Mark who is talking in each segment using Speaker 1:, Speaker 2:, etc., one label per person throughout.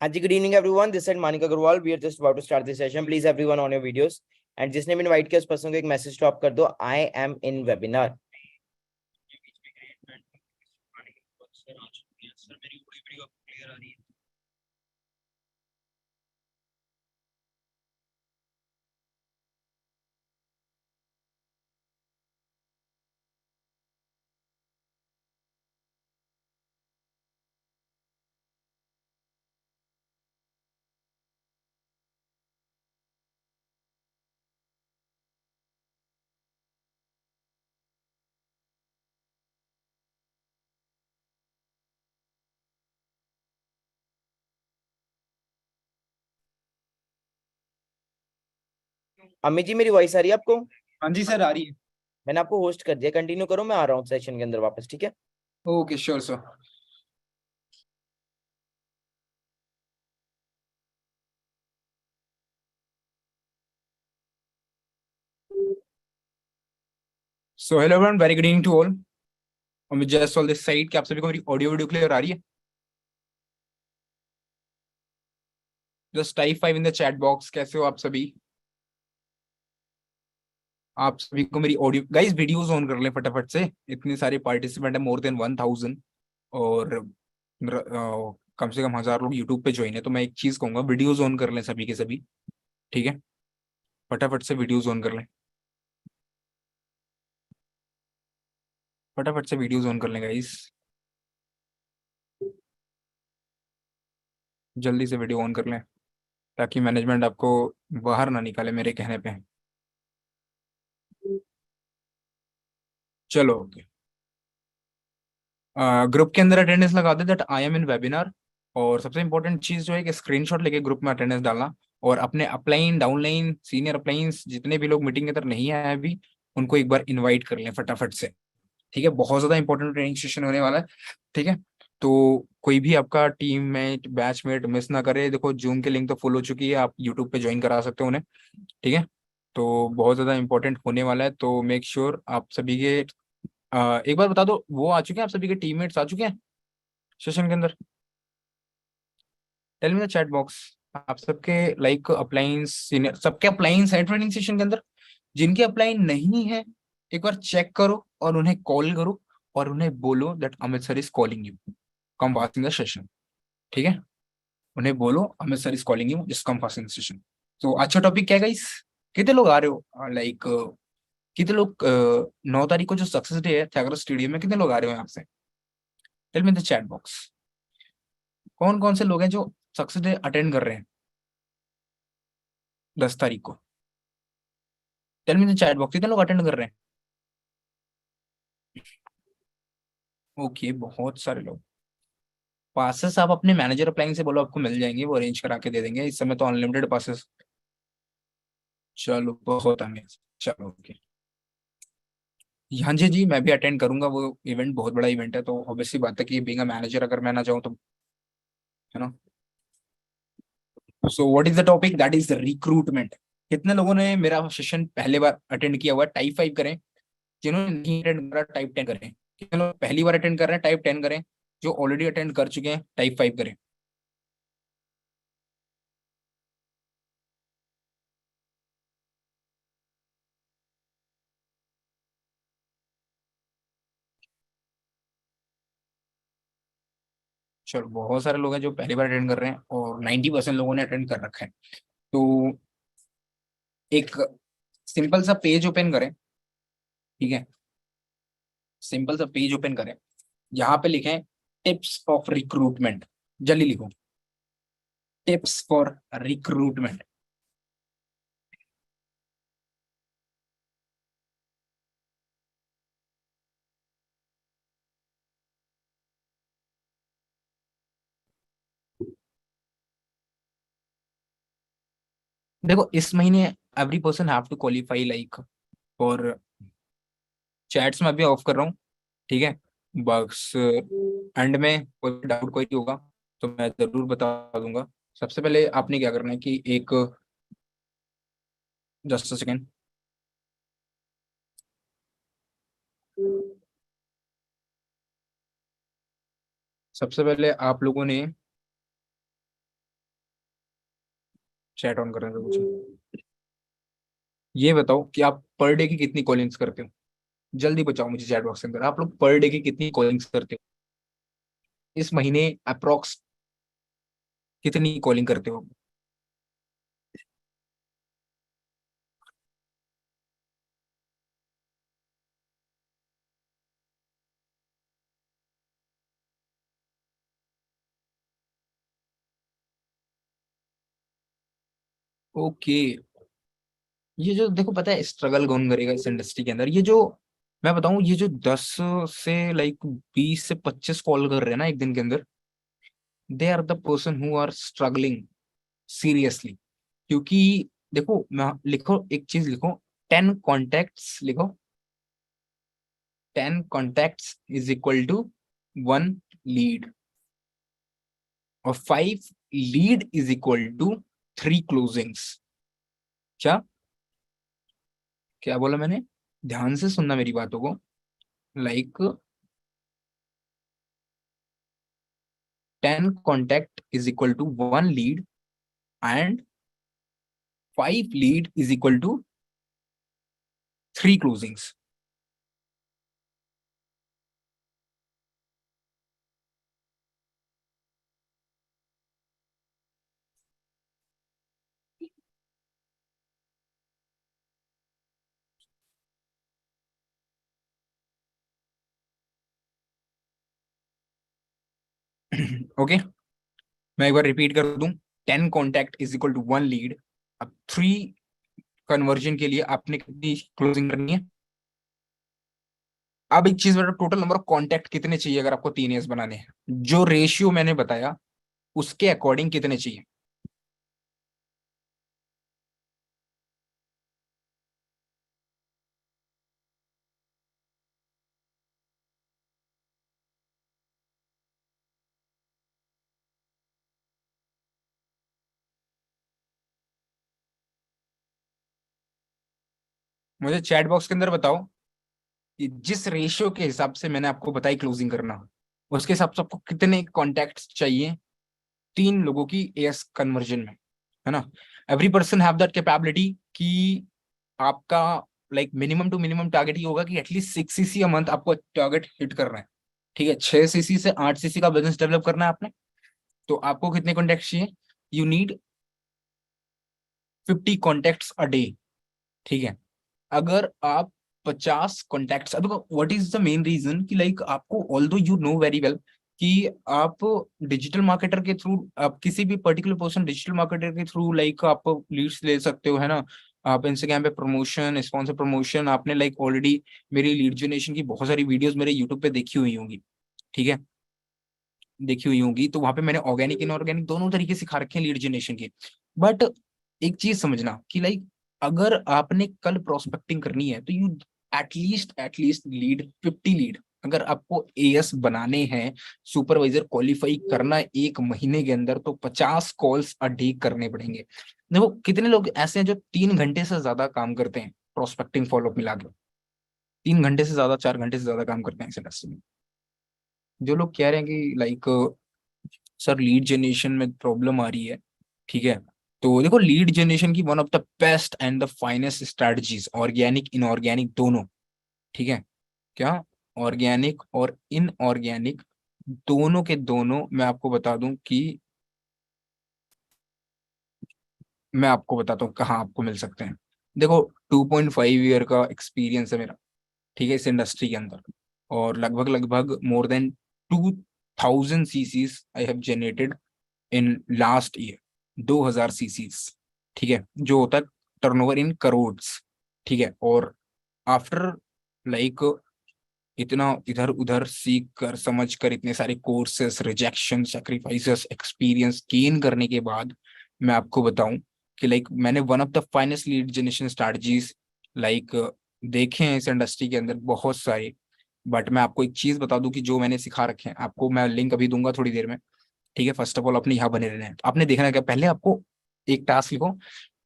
Speaker 1: Haji, good evening everyone. This is Manik Agarwal. We are just about to start this session. Please everyone on your videos. And जिसने भी invite किया उस person को एक message drop कर दो. I am in webinar. Amit ji, मेरी voice आ रही है आपको?
Speaker 2: हाँ जी सर, आ रही है।
Speaker 1: मैंने आपको होस्ट कर दिया. कंटिन्यू करो, मैं आ रहा हूँ सेशन के अंदर वापस. ठीक है?
Speaker 2: Okay sure sir. So hello everyone, very good evening to all. हम जस्ट ऑन दिस साइड कि आप सभी को मेरी ऑडियो वीडियो क्लियर आ रही है? Just type 5 in the chat box. कैसे हो आप सभी? आप सभी को मेरी ऑडियो गाइस वीडियोस ऑन कर लें फटाफट से। इतने सारे पार्टिसिपेंट है, मोर देन 1000, और कम से कम 1000 लोग यूट्यूब पे ज्वाइन है। तो मैं एक चीज कहूंगा, वीडियोस ऑन कर लें सभी के सभी। ठीक है, फटाफट से वीडियोस ऑन कर लें, फटाफट से वीडियोस ऑन कर लें गाइस, जल्दी से वीडियो ऑन कर लें ताकि मैनेजमेंट आपको बाहर ना निकाले मेरे कहने पे। चलो ओके। ग्रुप के अंदर अटेंडेंस लगा दे that I am in webinar. और सबसे इंपॉर्टेंट चीज जो है कि स्क्रीनशॉट लेके ग्रुप में अटेंडेंस डालना, और अपने अपलाइन डाउनलाइन सीनियर अपलाइंस जितने भी लोग मीटिंग के अंदर नहीं आए अभी, उनको एक बार इनवाइट कर लें फटाफट से। ठीक है, बहुत ज्यादा इंपॉर्टेंट ट्रेनिंग सेशन होने वाला है। ठीक है, तो कोई भी आपका टीममेट बैचमेट मिस ना करे। देखो जूम की लिंक तो फुल हो चुकी है, आप यूट्यूब पे ज्वाइन करा सकते हो उन्हें। ठीक है, तो बहुत ज्यादा इंपॉर्टेंट होने वाला है, तो मेक श्योर आप सभी के एक बार बता दो, वो आ चुके हैं आप सभी के टीममेट्स आ चुके हैं सेशन के अंदर? Tell me the chat box. आप सबके लाइक अप्लायंस सीनियर, सबके अप्लायंस है ट्रेनिंग सेशन के अंदर? जिनके अप्लाइन नहीं है एक बार चेक करो और उन्हें कॉल करो, और उन्हें बोलो that Amit sir is calling you, come fast in the session. ठीक है, उन्हें बोलो Amit sir is calling you, just come fast in the session. तो अच्छा टॉपिक क्या है गाइस? कितने लोग आ रहे हो? लाइक कितने लोग 9 तारीख को जो सक्सेस डे है त्यागरा स्टेडियम में, कितने लोग आ रहे हो यहाँ से? Tell me the chat box. कौन कौन से लोग हैं जो सक्सेस डे अटेंड कर रहे हैं 10 तारीख को? Tell me the chat box, कितने लोग अटेंड कर रहे हैं? ओके, बहुत सारे लोग। पासेस आप अपने मैनेजर अप्लाइंग से बोलो, आपको मिल जाएंगे, वो अरेंज करा के दे देंगे। इस समय तो अनलिमिटेड पासेस। चलो बहुत अमेज। चलो ओके। हाँ जी जी, मैं भी अटेंड करूंगा वो इवेंट, बहुत बड़ा इवेंट है, तो ऑब्वियसली बात है कि बीइंग अ मैनेजर अगर मैं ना जाऊँ तो, है ना। So what is the topic? That is recruitment. कितने लोगों ने मेरा सेशन पहले बार अटेंड किया हुआ? टाइप 5 करें। जिन्होंने नहीं अटेंड करा टाइप 10 करें। कितने लोग पहली बार अटेंड कर रहे हैं? टाइप 10 करें। जो ऑलरेडी अटेंड कर चुके हैं टाइप 5 करें। चलो बहुत सारे लोग हैं जो पहली बार अटेंड कर रहे हैं, और 90% लोगों ने अटेंड कर रखा है। तो एक सिंपल सा पेज ओपन करें। ठीक है, सिंपल सा पेज ओपन करें, यहाँ पे लिखें टिप्स ऑफ रिक्रूटमेंट। जल्दी लिखो, टिप्स फॉर रिक्रूटमेंट। देखो इस महीने every person have to qualify like, और चैट्स में अभी ऑफ कर रहा हूँ। ठीक है, बस एंड में कोई डाउट कोई होगा तो मैं जरूर बता दूंगा। सबसे पहले आपने क्या करना है कि एक, जस्ट अ सेकेंड, सबसे पहले आप लोगों ने चैट ऑन करने दो मुझे। ये बताओ कि आप पर डे की कितनी कॉलिंग्स करते हो? जल्दी बताओ मुझे चैट बॉक्स के अंदर, आप लोग पर डे की कितनी कॉलिंग्स करते हो? इस महीने अप्रोक्स कितनी कॉलिंग करते हो? ओके। ये जो देखो पता है स्ट्रगल कौन करेगा इस इंडस्ट्री के अंदर, ये जो मैं बताऊं, ये जो 10 से लाइक 20 से 25 कॉल कर रहे हैं ना एक दिन के अंदर, they are the person who are struggling seriously. क्योंकि देखो मैं लिखो एक चीज लिखो, 10 कॉन्टेक्ट्स लिखो, 10 contacts is equal to 1 lead, और 5 lead is equal to 3 closings. क्या क्या बोला मैंने? ध्यान से सुनना मेरी बातों को। Like 10 contact is equal to 1 lead and 5 lead is equal to 3 closings. Okay, मैं एक बार रिपीट कर दूं। 10 contact is equal to 1 lead. अब 3 कन्वर्जन के लिए आपने कितनी क्लोजिंग करनी है? अब एक चीज बता, टोटल नंबर ऑफ कॉन्टैक्ट कितने चाहिए अगर आपको 3 एस बनाने हैं? जो रेशियो मैंने बताया उसके अकॉर्डिंग कितने चाहिए? मुझे चैट बॉक्स के अंदर बताओ कि जिस रेशियो के हिसाब से मैंने आपको बताई क्लोजिंग करना, उसके हिसाब से आपको कितने कॉन्टैक्ट चाहिए 3 लोगों की एस कन्वर्जन में, है ना? Every person have that capability कि आपका like minimum to minimum target ही होगा कि एटलीस्ट 6 सीसी अ मंथ आपको टारगेट हिट करना है। ठीक है, 6 सीसी से 8 सीसी का बिजनेस डेवलप करना है आपने, तो आपको कितने कॉन्टेक्ट चाहिए? You need 50 contacts a day. ठीक है, अगर आप 50 कॉन्टेक्ट्स, अब what is the main reason कि लाइक आपको although you know very well कि आप डिजिटल मार्केटर के थ्रू, आप किसी भी पर्टिकुलर पर्सन डिजिटल मार्केटर के थ्रू लाइक आप लीड्स ले सकते हो, है ना? आप इंस्टाग्राम पे प्रमोशन, स्पॉन्सर प्रमोशन, आपने लाइक ऑलरेडी मेरी लीड जनरेशन की बहुत सारी वीडियोस मेरे यूट्यूब पे देखी हुई होंगी। ठीक है, देखी हुई होंगी, तो वहां पे मैंने ऑर्गेनिक इनऑर्गेनिक दोनों तरीके सिखा रखे हैं लीड जनरेशन के। बट एक चीज समझना कि लाइक अगर आपने कल प्रोस्पेक्टिंग करनी है तो यू एटलीस्ट लीड 50 लीड। अगर आपको एएस बनाने हैं, सुपरवाइजर क्वालिफाई करना है 1 महीने के अंदर, तो 50 कॉल्स अ डे करने पड़ेंगे। देखो कितने लोग ऐसे हैं जो 3 घंटे से ज्यादा काम करते हैं प्रोस्पेक्टिंग फॉलोअप मिला के, 3 घंटे से ज्यादा, 4 घंटे से ज्यादा काम करते हैं इस इंडस्ट्री में। जो लोग कह रहे हैं कि लाइक सर लीड जनरेशन में प्रॉब्लम आ रही है, ठीक है, तो देखो लीड जनरेशन की one of the best and the finest strategies, organic inorganic दोनों। ठीक है, क्या ऑर्गेनिक और इनऑर्गेनिक दोनों के दोनों मैं आपको बता दूं कि मैं आपको बताता हूँ कहाँ आपको मिल सकते हैं। देखो 2.5 ईयर का एक्सपीरियंस है मेरा, ठीक है, इस इंडस्ट्री के अंदर, और लगभग लगभग more than 2000 chassis I have generated in last year, 2000 chassis. ठीक है, जो होता है टर्नओवर इन करोड्स। ठीक है, और आफ्टर लाइक इतना इधर उधर सीख कर समझ कर इतने सारे courses, rejection, sacrifices, experience gain करने के बाद मैं आपको बताऊं कि लाइक मैंने one of the finest lead generation strategies like देखे हैं इस इंडस्ट्री के अंदर बहुत सारे। बट मैं आपको एक चीज बता दूं कि जो मैंने सिखा रखे हैं आपको, मैं लिंक अभी दूंगा थोड़ी देर में। ठीक है, फर्स्ट ऑफ ऑल अपने यहाँ बने रहना है, तो आपने देखना है क्या, पहले आपको एक टास्क लिखो,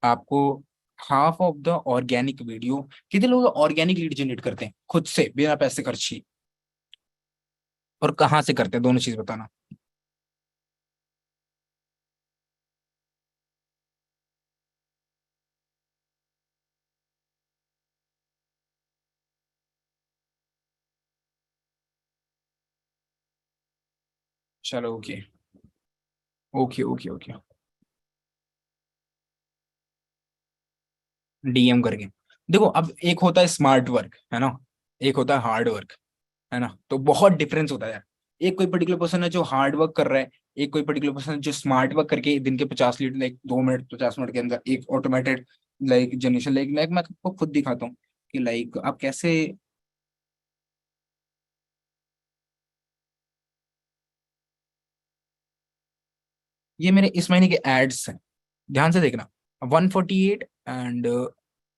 Speaker 2: आपको half of the organic video, कितने लोग ऑर्गेनिक लीड जनरेट करते हैं खुद से बिना पैसे खर्ची, और कहाँ से करते हैं, दोनों चीज बताना। चलो okay okay okay okay, DM करके। देखो अब एक होता है स्मार्ट वर्क, है ना, एक होता है हार्ड वर्क, है ना, तो बहुत डिफरेंस होता है यार। एक कोई पर्टिकुलर पर्सन है जो हार्ड वर्क कर रहा है, एक कोई पर्टिकुलर पर्सन है जो स्मार्ट वर्क करके दिन के 50 लीटर, लाइक 2 मिनट 50 मिनट के अंदर एक ऑटोमेटेड लाइक जनरेशन, लाइक मैं आपको खुद दिखाता हूँ कि लाइक आप कैसे। ये मेरे इस महीने के एड्स हैं, ध्यान से देखना। 148 एंड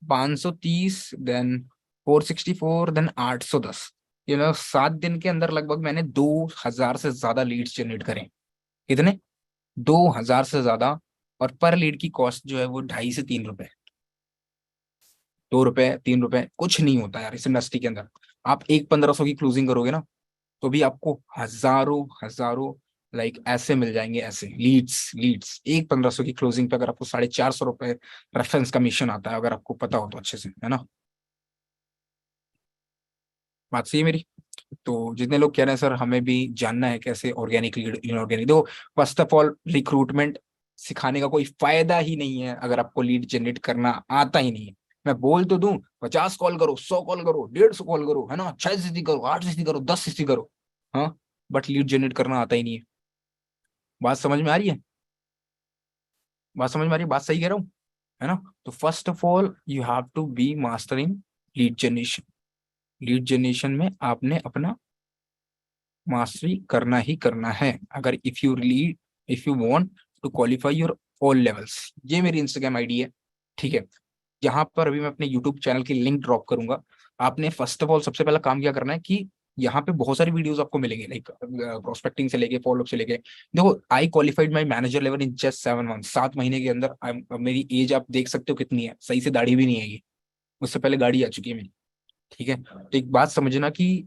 Speaker 2: 530, देन 464, देन 810। ये मतलब 7 दिन के अंदर लगभग मैंने 2000 से ज्यादा लीड्स जनरेट करे। कितने? 2000 से ज्यादा। और पर लीड की कॉस्ट जो है वो 2.5 से 3 रुपए, 2 रुपए 3 रुपए कुछ नहीं होता यार इस इंडस्ट्री के अंदर। आप एक 1500 की क्लोजिंग करोगे ना, तो भी आपको हजारों हजारों लाइक ऐसे मिल जाएंगे, ऐसे लीड्स लीड्स एक 1500 की क्लोजिंग पे अगर आपको 450 रुपए रेफरेंस कमीशन आता है, अगर आपको पता हो तो अच्छे से, है ना। बात सही है मेरी। तो जितने लोग कह रहे हैं सर हमें भी जानना है कैसे ऑर्गेनिक लीड इनऑर्गेनिक, देखो फर्स्ट ऑफ ऑल रिक्रूटमेंट सिखाने का कोई फायदा ही नहीं है अगर आपको लीड जनरेट करना आता ही नहीं है। मैं बोल तो दूं 50 कॉल करो, 100 कॉल करो, 150 कॉल करो, है ना, 6 सीसी करो, 8 सीसी करो, 10 सीसी करो, हाँ, बट लीड जनरेट करना आता ही नहीं है। बात समझ में आ रही है? बात समझ में आ रही है? बात सही कह रहा हूँ, है ना। तो first of all you have to be master in lead generation. Lead generation में आपने अपना मास्टरी करना ही करना है, अगर if you want to qualify your all levels. ये मेरी इंस्टाग्राम आईडी है, ठीक है। यहाँ पर अभी मैं अपने यूट्यूब चैनल की लिंक ड्रॉप करूंगा। आपने फर्स्ट ऑफ ऑल सबसे पहला काम क्या करना है कि यहाँ पे बहुत सारी वीडियोस आपको मिलेंगे, लाइक प्रोस्पेक्टिंग से लेके फॉलोअप से लेके। देखो आई qualified my manager level in just 7 month, 7 महीने के अंदर। मेरी एज आप देख सकते हो कितनी है, सही से दाढ़ी भी नहीं है, उससे पहले गाड़ी आ चुकी है मेरी, ठीक है। तो एक बात समझना कि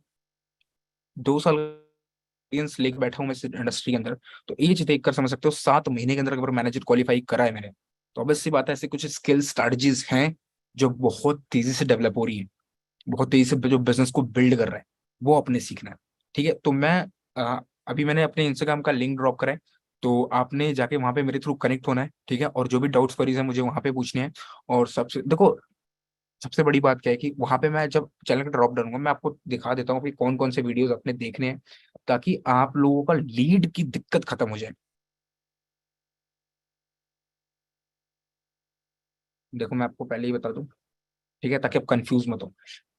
Speaker 2: 2 साल एक्सपीरियंस लेके बैठा हूँ मैं इस इंडस्ट्री के अंदर, तो एज देख कर समझ सकते हो 7 महीने के अंदर अगर मैनेजर क्वालिफाई करा है मैंने, तो ऑब्वियस सी बात है ऐसे कुछ स्किल स्ट्रेटजीज हैं जो बहुत तेजी से डेवलप हो रही है, बहुत तेजी से जो बिजनेस को बिल्ड कर रहा है, वो अपने सीखना है, ठीक है। तो मैं अभी मैंने अपने इंस्टाग्राम का लिंक ड्रॉप करा है, तो आपने जाके वहां पे मेरे थ्रू कनेक्ट होना है, ठीक है, और जो भी डाउट्स क्वेरीज है मुझे वहां पे पूछने हैं। और सबसे देखो सबसे बड़ी बात क्या है कि वहां पे मैं जब चैनल का ड्रॉप डालूंगा मैं आपको दिखा देता हूँ कि कौन कौन से वीडियोस अपने देखने हैं, ताकि आप लोगों का लीड की दिक्कत खत्म हो जाए। देखो मैं आपको पहले ही बता दूं, ठीक है, ताकि आप कंफ्यूज मत हो।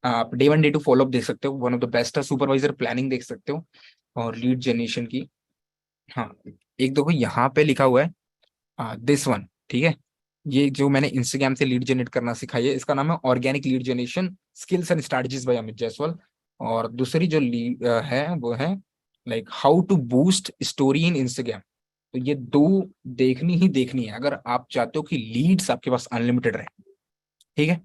Speaker 2: आप डे 1 डे 2 फॉलोअप देख सकते हो, वन ऑफ द बेस्ट है, सुपरवाइजर प्लानिंग देख सकते हो, और लीड जनरेशन की। हाँ, एक देखो यहाँ पे लिखा हुआ है दिस वन, ठीक है। ये जो मैंने इंस्टाग्राम से लीड जनरेट करना सिखाई है, इसका नाम है organic lead generation skills and strategies by Amit Jaiswal. और दूसरी जो लीड है वो है like how to boost story in Instagram. तो ये दो देखनी ही देखनी है अगर आप चाहते हो कि लीड्स आपके पास अनलिमिटेड रहे, ठीक है।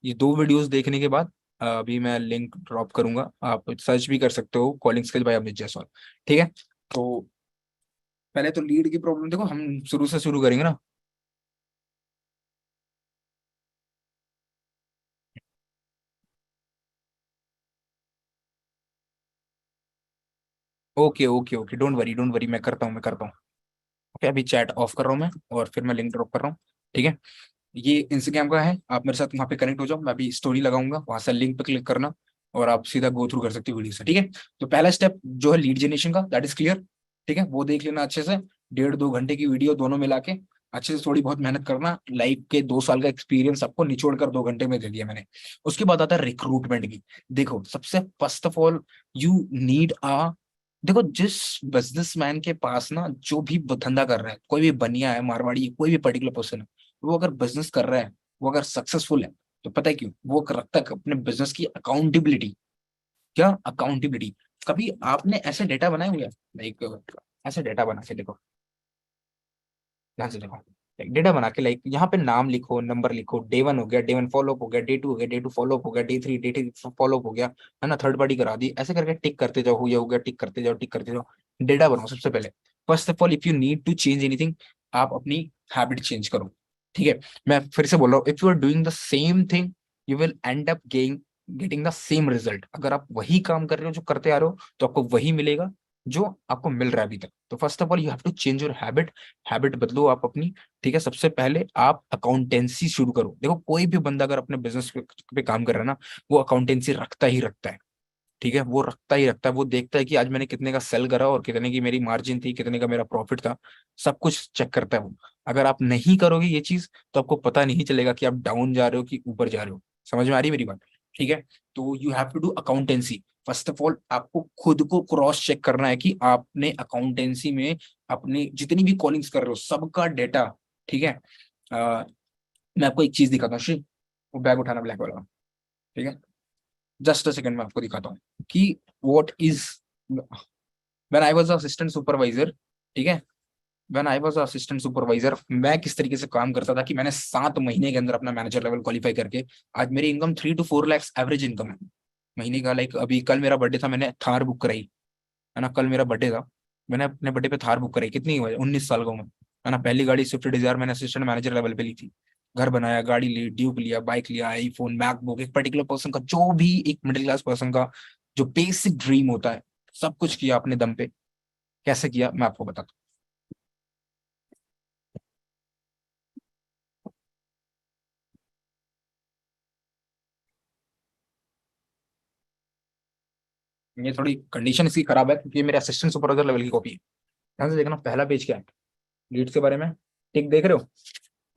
Speaker 2: ये दो वीडियोस देखने के बाद अभी मैं लिंक ड्रॉप करूंगा, आप सर्च भी कर सकते हो calling skill by Amit Jaiswal, ठीक है। तो पहले तो लीड की प्रॉब्लम देखो, हम शुरू से शुरू करेंगे ना। Okay okay okay, don't worry, मैं करता हूँ। ओके, अभी चैट ऑफ कर रहा हूँ मैं, और फिर मैं लिंक ड्रॉप कर रहा हूँ, ठीक है। ये इंस्टाग्राम का है, आप मेरे साथ वहाँ पे कनेक्ट हो जाओ, मैं अभी स्टोरी लगाऊंगा, वहां से लिंक पे क्लिक करना, और आप सीधा गो थ्रू कर सकते हो वीडियो से, ठीक है। तो पहला स्टेप जो है लीड जनरेशन का, दैट इज क्लियर, ठीक है, वो देख लेना अच्छे से। 1.5-2 घंटे की वीडियो दोनों मिला के अच्छे से थोड़ी बहुत मेहनत करना, लाइफ के 2 साल का एक्सपीरियंस आपको निचोड़ कर 2 घंटे में दे दिया मैंने। उसके बाद आता है रिक्रूटमेंट की। देखो सबसे first of all you need uh, देखो जिस बिजनेसमैन के पास ना जो भी धंधा कर रहा है, कोई भी बनिया है, मारवाड़ी है, कोई भी पर्टिकुलर पर्सन है, वो अगर बिजनेस कर रहा है, वो अगर सक्सेसफुल है, तो पता है क्यों वो रखता है अपने बिजनेस की अकाउंटेबिलिटी। क्या अकाउंटेबिलिटी? कभी आपने ऐसे डेटा बनाए हुए, लाइक ऐसे डेटा बना के देखो, ध्यान से देखो, डेटा बना के लाइक यहाँ पे नाम लिखो, नंबर लिखो, डे 1 हो गया, डे 1 फॉलोअप हो गया, डे 2 हो गया, डे 2 फॉलोअप हो गया, डे 3 फॉलोअप हो गया, है ना, थर्ड पार्टी करा दी, ऐसे करके टिक करते जाओ, हुआ हो गया, टिक करते जाओ, टिक करते जाओ। डेटा बनाओ सबसे पहले। First of all if you need to change anything, आप अपनी हैबिट चेंज करो, ठीक है। मैं फिर से बोल रहा हूँ, if you are doing the same thing you will end up getting the same result. अगर आप वही काम कर रहे हो जो करते आ रहे हो, तो आपको वही मिलेगा, जो आपको मिल रहा है अभी तक। तो first of all you have to change your habit, habit बदलो आप अपनी। ठीक है, सबसे पहले आप अकाउंटेंसी शुरू करो। देखो कोई भी बंदा अगर अपने बिजनेस पे काम कर रहा है ना, वो अकाउंटेंसी रखता ही रखता है। ठीक है, वो रखता ही रखता है, वो देखता है कि आज मैंने कितने का सेल करा और कितने की मेरी मार्जिन थी, कितने का मेरा प्रॉफिट था, सब कुछ चेक करता है वो। अगर आप नहीं करोगे ये चीज तो आपको पता नहीं चलेगा कि आप डाउन जा रहे हो कि ऊपर जा रहे हो। समझ में आ रही है मेरी बात? ठीक है, तो you have to do accountancy. First of all आपको खुद को क्रॉस चेक करना है कि आपने अकाउंटेंसी में अपने जितनी भी कॉलिंग्स कर रहे हो सबका डेटा। ठीक है, मैं आपको एक चीज दिखाता हूँ श्री, वो बैग उठाना ब्लैक वाला। ठीक है, जस्ट अ सेकंड, मैं आपको दिखाता हूँ कि what is when I was assistant supervisor. ठीक है, when I was assistant supervisor मैं किस तरीके से काम करता था कि मैंने 7 महीने के अंदर अपना मैनेजर लेवल क्वालिफाई करके आज मेरी income 3 to 4 lakhs average income है महीने का। लाइक अभी कल मेरा बर्थडे था, मैंने थार बुक कराई, है ना, कल मेरा बर्थडे था, मैंने अपने बर्थडे पे थार बुक कराई, कितनी 19 साल का हूं मैं, है ना। पहली गाड़ी स्विफ्ट डिजायर मैंने असिस्टेंट मैनेजर लेवल पे ली थी। घर बनाया, गाड़ी ली, ड्यूक लिया, बाइक लिया, आईफोन, मैकबुक, एक पर्टिकुलर पर्सन का जो भी एक मिडिल क्लास पर्सन का जो बेसिक ड्रीम होता है, सब कुछ किया अपने दम पे। कैसे किया मैं आपको बताता हूँ। ये थोड़ी कंडीशन इसकी खराब है क्योंकि ये मेरे असिस्टेंट सुपरवाइजर लेवल की कॉपी है। ध्यान से देखना, पहला पेज क्या है, लीड्स के बारे में, टिक देख रहे हो,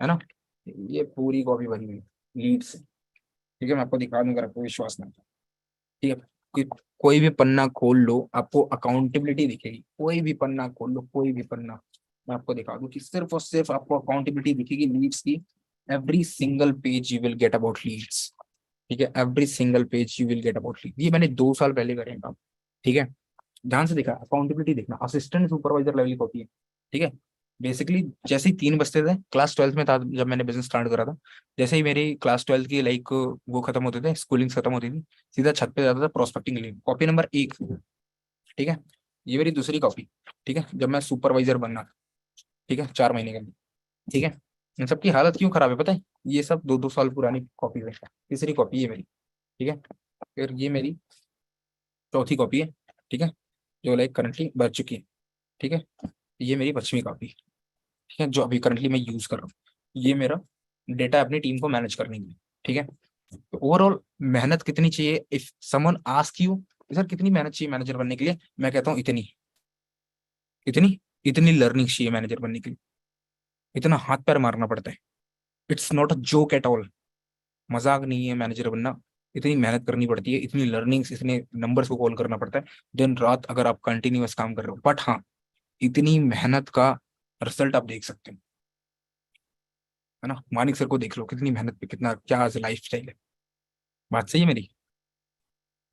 Speaker 2: है ना। ये पूरी कॉपी भरी हुई लीड्स। ठीक है, मैं आपको दिखा दूंगा, आपको विश्वास नहीं। ठीक है, कोई भी पन्ना खोल लो आपको अकाउंटेबिलिटी दिखेगी, कोई भी पन्ना खोल लो, कोई भी पन्ना, मैं आपको दिखा दूं कि सिर्फ और सिर्फ आपको अकाउंटेबिलिटी दिखेगी लीड्स की। Every single page you will get about leads. ठीक है, every single page you will get about lead. ये मैंने 2 साल पहले करे हैं काम। ठीक है, ध्यान से देखा, अकाउंटेबिलिटी देखना, असिस्टेंट सुपरवाइजर लेवल की कॉपी है। ठीक है, बेसिकली जैसे ही 3 बजते थे, क्लास 12th में था जब मैंने बिजनेस स्टार्ट करा था, जैसे ही मेरी क्लास 12th की लाइक वो खत्म होते थे, स्कूलिंग खत्म होती थी, सीधा छत पे जाता था प्रोस्पेक्टिंग के लिए, कॉपी नंबर 1। ठीक है, ये मेरी दूसरी कॉपी। ठीक है, जब मैं सुपरवाइजर बनना। ठीक है, 4 महीने का। ठीक है, इन सबकी हालत क्यों खराब है पता है, ये सब 2-2 साल पुरानी कॉपी है। तीसरी कॉपी है मेरी। ठीक है, फिर ये मेरी चौथी कॉपी है। ठीक है, जो लाइक करंटली बच चुकी है। ठीक है, ये मेरी 5वीं कॉपी। ठीक है, जो अभी करंटली मैं यूज कर रहा हूँ। ये मेरा डेटा अपनी टीम को मैनेज करने के लिए। ठीक है, तो ओवरऑल मेहनत कितनी चाहिए, if someone ask you sir कितनी मेहनत चाहिए मैनेजर बनने के लिए, मैं कहता हूँ इतनी, इतनी, इतनी लर्निंग चाहिए मैनेजर बनने के लिए, इतना हाथ पैर मारना पड़ता है। It's not a joke at all, मजाक नहीं है मैनेजर बनना। इतनी मेहनत करनी पड़ती है, इतनी लर्निंग्स, इतने नंबर्स को कॉल करना पड़ता है दिन रात, अगर आप कंटिन्यूअस काम कर रहे हो। बट हाँ, इतनी मेहनत का रिजल्ट आप देख सकते हो, है ना। मानिक सर को देख लो, कितनी मेहनत पे कितना क्या लाइफ स्टाइल है। बात सही है मेरी?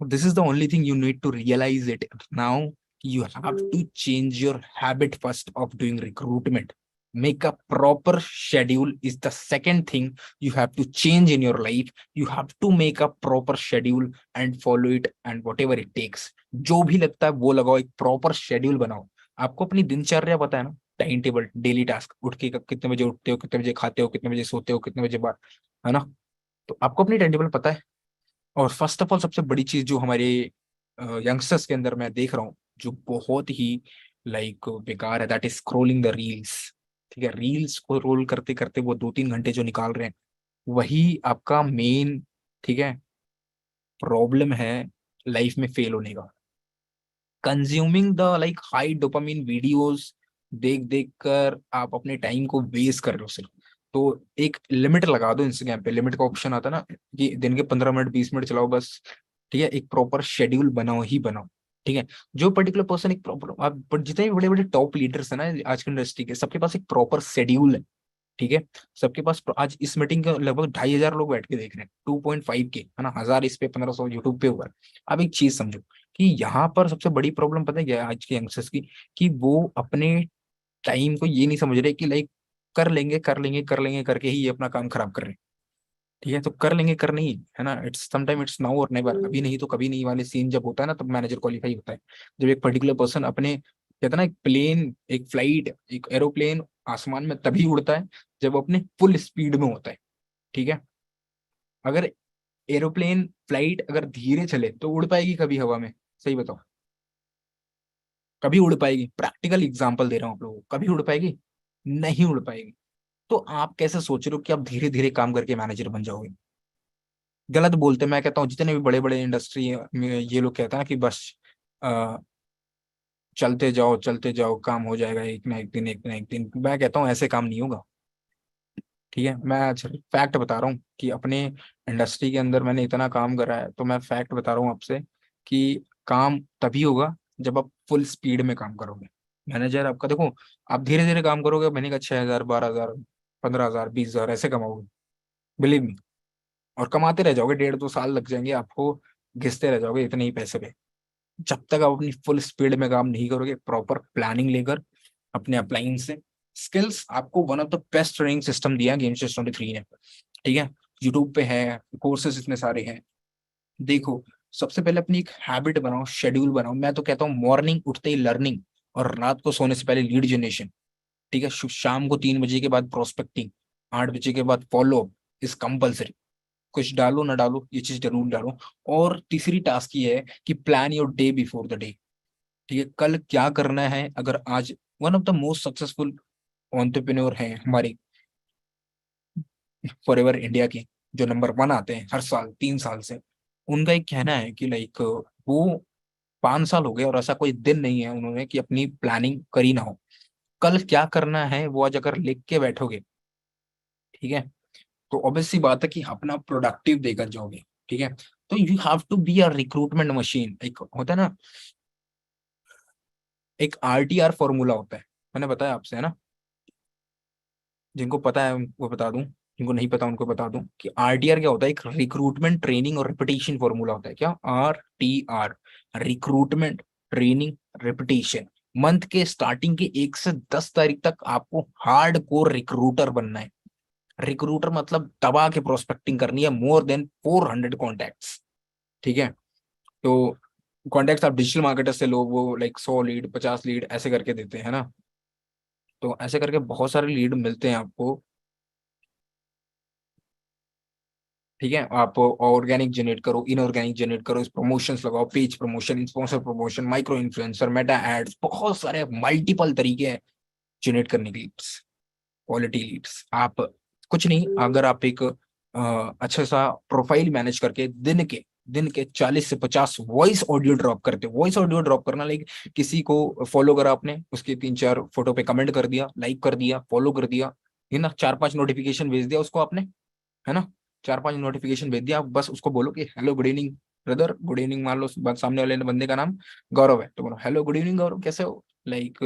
Speaker 2: This is the only thing you need to realise it now. You have to change your habit first of doing recruitment. Make a proper schedule is the second thing you have to change in your life. You have to make a proper schedule and follow it and whatever it takes. जो भी लगता है वो लगाओ, एक proper schedule बनाओ। आपको अपनी दिनचर्या पता है ना, टाइम टेबल, डेली टास्क, उठ के कितने बजे उठते हो, कितने बजे खाते हो, कितने बजे सोते हो, कितने बजे बाहर, है ना। तो आपको अपनी टाइम टेबल पता है। और फर्स्ट ऑफ ऑल सबसे बड़ी चीज जो हमारे यंगस्टर्स के अंदर मैं देख रहा हूँ, जो बहुत ही लाइक बेकार है, that is scrolling the reels. ठीक है, रील्स को रोल करते करते वो 2-3 घंटे जो निकाल रहे हैं, वही आपका मेन, ठीक है, प्रॉब्लम है लाइफ में फेल होने का। Consuming the like high dopamine videos, देख देख कर आप अपने टाइम को वेस्ट कर रहे हो सिर्फ। तो एक लिमिट लगा दो, इंस्टाग्राम पे लिमिट का ऑप्शन आता है ना, कि दिन के 15 मिनट 20 मिनट चलाओ बस। ठीक है, एक प्रॉपर शेड्यूल बनाओ ही बनाओ। ठीक है, जो पर्टिकुलर पर्सन एक प्रॉपर, आप जितने भी बड़े बड़े टॉप लीडर्स है ना आज की इंडस्ट्री के, सबके पास एक प्रॉपर शेड्यूल है। ठीक है, सबके पास आज इस मीटिंग के लगभग 2,500 लोग बैठ के देख रहे हैं, 2.5 के, है ना, 1,000 इस पे, 1,500 यूट्यूब पे हुआ है। अब एक चीज समझो कि यहाँ पर सबसे बड़ी प्रॉब्लम पता है क्या है आज के यंगस्टर्स की, कि वो अपने टाइम को ये नहीं समझ रहे कि लाइक कर लेंगे कर लेंगे कर लेंगे करके ही ये अपना काम खराब कर रहे हैं। ठीक है, तो कर लेंगे कर नहीं, है ना, इट्स समटाइम इट्स नाउ और नेवर, अभी नहीं तो कभी नहीं वाले सीन जब होता है ना, तब मैनेजर क्वालिफाई होता है। जब एक पर्टिकुलर पर्सन अपने, कहते हैं ना, एक प्लेन, एक फ्लाइट, एक एरोप्लेन आसमान में तभी उड़ता है जब वो अपने फुल स्पीड में होता है। ठीक है, अगर एरोप्लेन फ्लाइट अगर धीरे चले तो उड़ पाएगी कभी हवा में? सही बताओ। कभी उड़ पाएगी? प्रैक्टिकल एग्जांपल दे रहा हूँ आप लोगों को, कभी उड़ पाएगी? नहीं उड़ पाएगी। तो आप कैसे सोच रहे हो कि आप धीरे धीरे काम करके मैनेजर बन जाओगे? गलत बोलते हैं। मैं कहता हूँ जितने भी बड़े बड़े इंडस्ट्री में ये लोग कहते हैं ना कि बस अ, चलते जाओ काम हो जाएगा एक ना एक दिन, एक ना एक दिन। मैं कहता हूँ ऐसे काम नहीं होगा। ठीक है, मैं अच्छा फैक्ट बता रहा हूँ कि अपने इंडस्ट्री के अंदर मैंने इतना काम करा है, तो मैं फैक्ट बता रहा हूँ आपसे कि काम तभी होगा जब आप फुल स्पीड में काम करोगे। मैनेजर आपका देखो, आप धीरे धीरे काम करोगे, महीने का 6,000, 12,000, 15,000, 20,000 ऐसे कमाओगे, बिलीव मी। और कमाते रह जाओगे, 1.5-2 साल लग जाएंगे आपको, घिसते रह जाओगे इतने ही पैसे पे, जब तक आप अपनी फुल स्पीड में काम नहीं करोगे प्रॉपर प्लानिंग लेकर अपने अप्लाइंस से। स्किल्स आपको one of the best training system दिया गेम चेस 23 ने। ठीक है, यूट्यूब पे है, कोर्सेज इतने सारे हैं। देखो, सबसे पहले अपनी एक हैबिट बनाओ, शेड्यूल बनाओ। मैं तो कहता हूँ मॉर्निंग उठते ही लर्निंग, और रात को सोने से पहले लीड जनरेशन। ठीक है, शाम को 3 बजे के बाद प्रोस्पेक्टिंग, 8 बजे के बाद फॉलो अप इज कंपल्सरी। कुछ डालो ना डालो, ये चीज जरूर डालो। और तीसरी टास्क ये है कि plan your day before the day. ठीक है, कल क्या करना है। अगर आज one of the most successful entrepreneur हैं हमारे फॉरएवर इंडिया के, जो नंबर 1 आते हैं हर साल 3 साल से, उनका एक कहना है कि लाइक वो 5 साल हो गए और ऐसा कोई दिन नहीं है उन्होंने कि अपनी प्लानिंग करी ना हो। कल क्या करना है वो आज अगर लिख के बैठोगे, ठीक है, तो ऑब्वियस सी बात है कि अपना प्रोडक्टिव देकर जाओगे। ठीक है, तो you have to be a recruitment machine. एक होता है ना, एक RTR फॉर्मूला होता है, मैंने बताया आपसे है ना, जिनको पता है उनको बता दूं, जिनको नहीं पता उनको बता दूं कि RTR क्या होता है। एक रिक्रूटमेंट ट्रेनिंग और रिपीटेशन फॉर्मूला होता है। क्या? RTR, recruitment training repetition. Month के स्टार्टिंग के 1 से 10 तारीख तक आपको हार्ड कोर रिक्रूटर बनना है। रिक्रूटर मतलब दबा के प्रोस्पेक्टिंग करनी है, मोर देन 400 कॉन्टैक्ट्स। ठीक है, तो कॉन्टैक्ट्स आप डिजिटल मार्केटर से लो, वो लाइक 100 लीड, 50 लीड ऐसे करके देते हैं ना। तो ऐसे करके बहुत सारे लीड मिलते हैं आपको। ठीक है, आप ऑर्गेनिक जनरेट करो, इनऑर्गेनिक जनरेट करो, इस प्रमोशंस लगाओ, page promotion, sponsor promotion, micro influencer, meta ads, बहुत सारे मल्टीपल तरीके हैं जनरेट करने के लीड्स, क्वालिटी लीड्स। आप कुछ नहीं, अगर आप एक अच्छा सा प्रोफाइल मैनेज करके दिन के 40 से 50 वॉइस ऑडियो ड्रॉप करते हो। वॉइस ऑडियो ड्रॉप करना लाइक किसी को फॉलो करा आपने, उसके 3-4 फोटो पे कमेंट कर दिया, लाइक कर दिया, फॉलो कर दिया, है ना, 4-5 नोटिफिकेशन भेज दिया उसको आपने, है ना, 4-5 नोटिफिकेशन भेज दिया। आप बस उसको बोलो कि hello good evening brother, good evening. मान लो सामने वाले बंदे का नाम गौरव है, तो बोलो हेलो गुड इवनिंग गौरव, कैसे हो। लाइक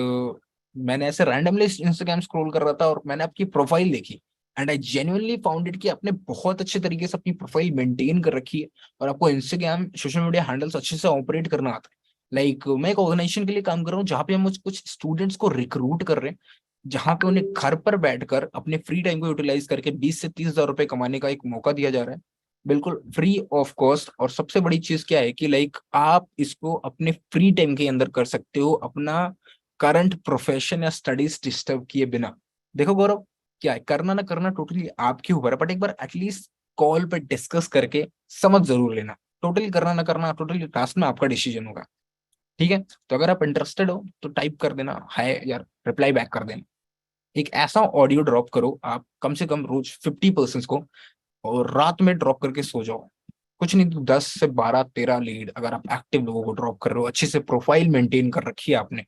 Speaker 2: मैंने ऐसे रैंडमली इंस्टाग्राम स्क्रॉल कर रहा था और मैंने आपकी प्रोफाइल देखी, and I genuinely found it कि आपने बहुत अच्छे तरीके से अपनी प्रोफाइल मेंटेन कर रखी है, और आपको इंस्टाग्राम सोशल मीडिया हैंडल्स अच्छे से ऑपरेट करना आता है। लाइक मैं एक ऑर्गेनाइजेशन के लिए काम कर रहा हूँ जहाँ पे हम कुछ स्टूडेंट्स को रिक्रूट कर रहे हैं, जहां पे उन्हें घर पर बैठकर अपने फ्री टाइम को यूटिलाइज करके 20 से 30 हजार रुपए कमाने का एक मौका दिया जा रहा है, बिल्कुल फ्री ऑफ कॉस्ट। और सबसे बड़ी चीज क्या है कि लाइक आप इसको अपने फ्री टाइम के अंदर कर सकते हो, अपना करंट प्रोफेशन या स्टडीज डिस्टर्ब किए बिना। देखो गौरव, क्या है, करना ना करना टोटली आपके ऊपर है, बट एक बार एटलीस्ट कॉल पे डिस्कस करके समझ जरूर लेना। टोटली करना ना करना टोटली लास्ट में आपका डिसीजन होगा। ठीक है, तो अगर आप इंटरेस्टेड हो तो टाइप कर देना हाय यार, रिप्लाई बैक कर देना। एक ऐसा ऑडियो ड्रॉप करो आप, कम से कम रोज 50 पर्सन को, और रात में ड्रॉप करके सो जाओ। कुछ नहीं तो 10 से 12, 13 लीड अगर आप एक्टिव लोगों को ड्रॉप कर रहे हो, अच्छे से प्रोफाइल मेंटेन कर रखी है आपने,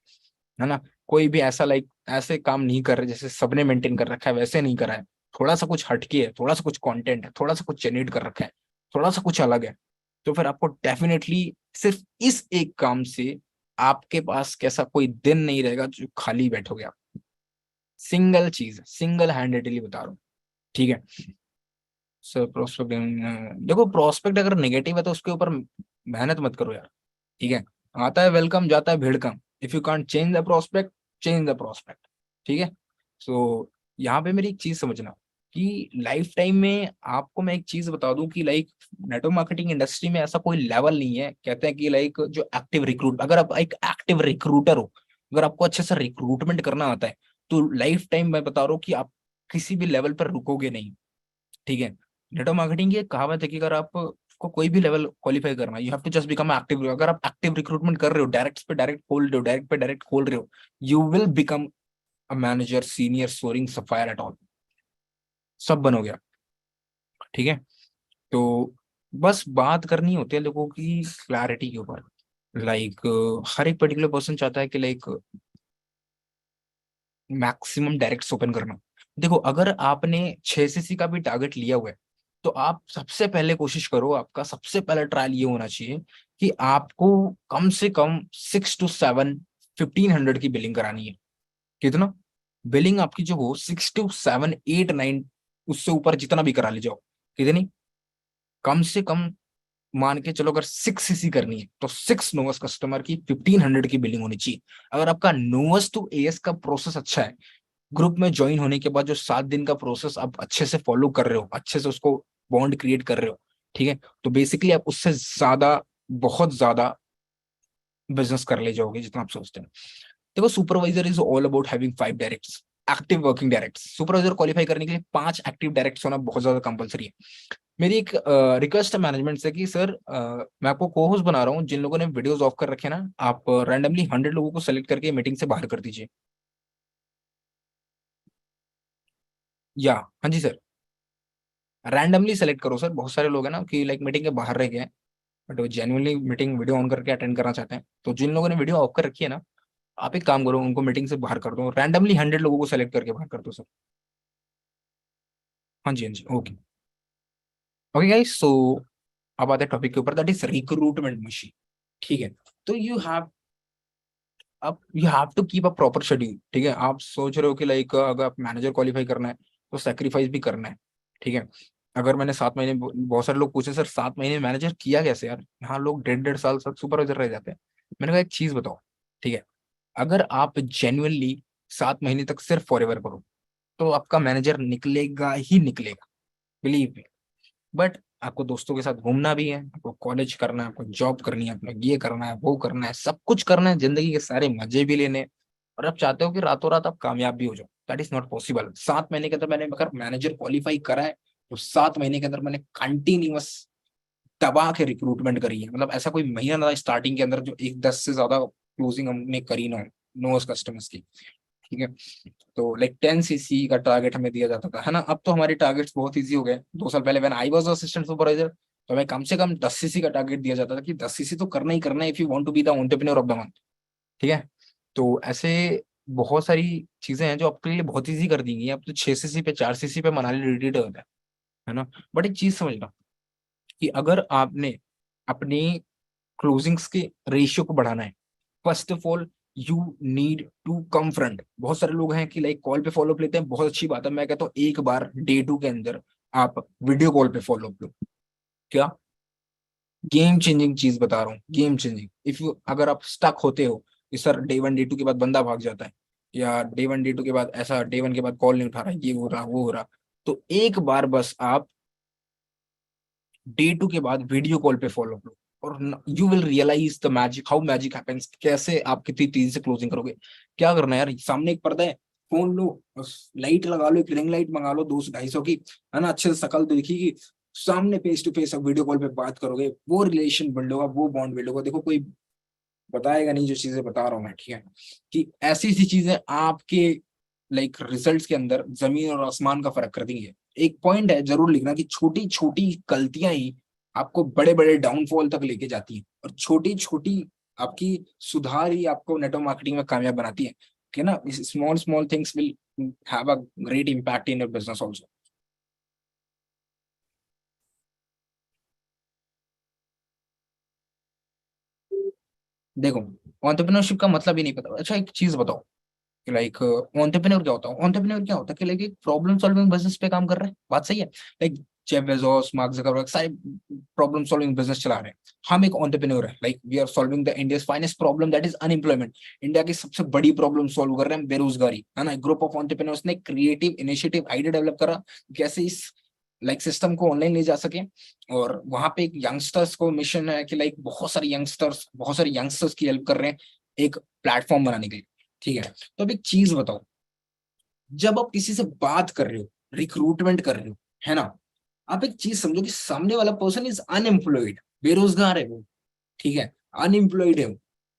Speaker 2: है ना, कोई भी ऐसा लाइक ऐसे काम नहीं कर रहे जैसे सबने मेंटेन कर रखा है वैसे नहीं करा है, थोड़ा सा कुछ हटके है, थोड़ा सा कुछ कंटेंट है, थोड़ा सा कुछ जनरेट कर रखा है, थोड़ा सा कुछ अलग है, तो फिर आपको डेफिनेटली सिर्फ इस एक काम से आपके पास कैसा कोई दिन नहीं रहेगा जो खाली बैठोगे आप। सिंगल चीज, सिंगल हैंडेडली बता रहा हूँ। ठीक है, सर प्रोस्पेक्ट, देखो प्रोस्पेक्ट अगर नेगेटिव है तो उसके ऊपर मेहनत मत करो यार। ठीक है, आता है वेलकम, जाता है भीड़ कम। If you can't change the prospect, change the prospect. ठीक है, सो यहाँ पे मेरी एक चीज समझना कि लाइफ टाइम में आपको मैं एक चीज बता दूं कि लाइक नेटवर्क मार्केटिंग इंडस्ट्री में ऐसा कोई लेवल नहीं है। कहते हैं कि लाइक जो एक्टिव रिक्रूट, अगर आप एक एक्टिव रिक्रूटर हो, अगर आपको अच्छे से रिक्रूटमेंट करना आता है, तो लाइफ टाइम मैं बता रहा हूँ कि आप किसी भी लेवल पर रुकोगे नहीं। ठीक है, नेटवर्क मार्केटिंग की एक कहावत है कि अगर आप को कोई भी लेवल क्वालिफाई करना, you have to just become active. अगर आप एक्टिव रिक्रूटमेंट कर रहे हो, डायरेक्ट पे डायरेक्ट खोल रहे हो, डायरेक्ट पे डायरेक्ट खोल रहे हो, you will become a manager, senior, soaring, sapphire at all, सब बनोगे आप, ठीक है। तो बस बात करनी होती है लोगों की क्लैरिटी के ऊपर। लाइक हर एक पर्टिकुलर पर्सन चाहता है कि लाइक मैक्सिमम डायरेक्ट्स ओपन करना। देखो अगर आपने 6cc का भी टारगेट लिया हुआ है, तो आप सबसे पहले कोशिश करो, आपका सबसे पहला ट्रायल ये होना चाहिए कि आपको कम से कम 6 to 7 1500 की बिलिंग करानी है। कितना बिलिंग आपकी जो हो, 6 to 7 8 9, उससे ऊपर जितना भी करा ले जाओ। कितनी, कम से कम मान के चलो, अगर 6cc करनी है तो 6 नोवस कस्टमर की 1500 की बिलिंग होनी चाहिए। अगर आपका नोवस टू एएस का प्रोसेस अच्छा है, ग्रुप में ज्वाइन होने के बाद जो 7 दिन का प्रोसेस आप अच्छे से फॉलो कर रहे हो, अच्छे से उसको बॉन्ड क्रिएट कर रहे हो, ठीक है, तो बेसिकली आप उससे ज्यादा, बहुत ज्यादा बिजनेस कर ले जाओगे जितना आप सोचते हैं। देखो supervisor is all about having 5 directs, active working directs. Supervisor qualify करने के लिए 5 एक्टिव डायरेक्ट्स होना बहुत ज्यादा कंपलसरी है। मेरी एक रिक्वेस्ट है मैनेजमेंट से कि सर मैं आपको को होस्ट बना रहा हूँ, जिन लोगों ने वीडियोस ऑफ कर रखे हैं ना, आप रैंडमली 100 लोगों को सेलेक्ट करके मीटिंग से बाहर कर दीजिए। या हाँ जी सर, रैंडमली सेलेक्ट करो सर। बहुत सारे लोग हैं ना कि लाइक मीटिंग के बाहर रह गए हैं, बट वो जेन्युइनली मीटिंग वीडियो ऑन करके अटेंड करना चाहते हैं। तो जिन लोगों ने वीडियो ऑफ कर रखी है ना, आप एक काम करो, उनको मीटिंग से बाहर कर दो, रैंडमली 100 लोगों को सेलेक्ट करके बाहर कर दो सर। हाँ जी, हाँ जी, ओके। ओके गाइस, सो अब आते हैं टॉपिक के ऊपर, दैट इज रिक्रूटमेंट मशीन, ठीक है। तो you have to keep a proper schedule, ठीक है। आप सोच रहे हो कि लाइक अगर आप मैनेजर क्वालिफाई करना है तो सेक्रीफाइस भी करना है, ठीक है। अगर मैंने 7 महीने, बहुत सारे लोग पूछे सर 7 महीने मैनेजर किया कैसे यार, यहाँ लोग 1.5 1.5 साल तक सुपरवाइजर रह जाते हैं। मैंने कहा एक चीज बताओ, ठीक है, अगर आप जेन्युइनली 7 महीने तक सिर्फ फॉरएवर करो तो आपका मैनेजर निकलेगा ही निकलेगा, बिलीव मी। बट आपको दोस्तों के साथ घूमना भी है, आपको कॉलेज करना है, आपको जॉब करनी है, आपको ये करना है, वो करना है, सब कुछ करना है, जिंदगी के सारे मजे भी लेने हैं, और आप चाहते हो कि रातों रात आप कामयाब भी हो जाओ। That is not possible. 7 महीने के अंदर मैंने अगर मैनेजर क्वालिफाई करा है, तो 7 महीने के अंदर मैंने कंटिन्यूअस दबा के रिक्रूटमेंट करी है। मतलब ऐसा कोई महीना ना स्टार्टिंग के अंदर जो 1-10 से ज्यादा क्लोजिंग हमने करी ना हो, नो कस्टमर्स की, ठीक है। तो लाइक 10cc का टारगेट हमें दिया जाता था, है ना। अब तो हमारे टारगेट्स बहुत इजी हो गए। 2 साल पहले when I was assistant supervisor, तो हमें कम से कम 10cc का टारगेट दिया जाता था कि 10cc तो करना ही करना है if you want to be the entrepreneur of the month, ठीक है। तो ऐसे बहुत सारी चीजें हैं जो आपके लिए बहुत इजी कर दी गई हैं। अब तो 6cc पे, 4cc पे मनाली रिलेटेड होता है ना। बट एक चीज समझना कि अगर आपने अपनी क्लोजिंग्स के रेशियो को बढ़ाना है, first of all you need to come front. बहुत सारे लोग हैं कि लाइक कॉल पे फॉलो अप लेते हैं, बहुत अच्छी बात है। मैं कहता हूँ एक बार डे 2 के अंदर आप वीडियो कॉल पे फॉलो अप लो। क्या गेम चेंजिंग चीज बता रहा हूँ, गेम चेंजिंग। इफ यू, अगर आप स्टक होते हो कि सर डे 1 डे 2 के बाद बंदा भाग जाता है, या डे 1 डे 2 के बाद ऐसा, डे 1 के बाद कॉल नहीं उठा रहा, ये हो रहा वो हो रहा, तो एक बार बस आप डे 2 के बाद वीडियो कॉल पे फॉलो लो, और you will realise the magic, how magic happens. कैसे आप कितनी तेजी से क्लोजिंग करोगे। क्या करना है यार, सामने एक पर्दा है, फोन लो, लाइट लगा लो, एक रिंग लाइट मंगा लो 200-250 की, है ना, अच्छे से शकल दिखेगी, सामने फेस टू फेस आप वीडियो कॉल पे बात करोगे, वो रिलेशन बिल्ड होगा, वो बॉन्ड बिल्ड होगा। देखो कोई बताएगा नहीं जो चीजें बता रहा हूँ मैं, ठीक है, कि ऐसी सी चीजें आपके लाइक रिजल्ट्स के अंदर जमीन और आसमान का फर्क कर देंगे। एक पॉइंट है, जरूर लिखना, कि छोटी छोटी गलतियां ही आपको बड़े बड़े डाउनफॉल तक लेके जाती हैं, और छोटी छोटी आपकी सुधार ही आपको नेटवर्क मार्केटिंग में कामयाब बनाती है, कि ना, small small things will have a great impact in your business also. देखो एंटरप्रेन्योरशिप का मतलब ही नहीं पता। अच्छा एक चीज बताओ कि लाइक एंटरप्रेन्योर क्या होता है। एंटरप्रेन्योर क्या होता है कि लाइक एक प्रॉब्लम सॉल्विंग बिजनेस पे काम कर रहे हैं, बात सही है। Like Jeff Bezos, Mark Zuckerberg, सारे प्रॉब्लम सॉल्विंग बिजनेस चला रहे हैं। हम एक एंटरप्रेन्योर है, like we are solving the India's finest problem, that is unemployment. India की सबसे बड़ी प्रॉब्लम सॉल्व कर रहे हैं, बेरोजगारी, है ना। ग्रुप ऑफ एंटरप्रेन्योर्स ने क्रिएटिव इनिशिएटिव आइडिया डेवलप करा, कैसे इस लाइक सिस्टम को ऑनलाइन ले जा सके। और वहां पे एक यंगस्टर्स को मिशन है कि लाइक बहुत सारे यंगस्टर्स की हेल्प कर रहे हैं एक प्लेटफॉर्म बनाने के लिए, ठीक है। तो अब एक चीज बताओ, जब आप किसी से बात कर रहे हो, रिक्रूटमेंट कर रहे हो, है ना, आप एक चीज समझो कि सामने वाला पर्सन इज अनएम्प्लॉयड, बेरोजगार है वो, ठीक है, अनएम्प्लॉयड है।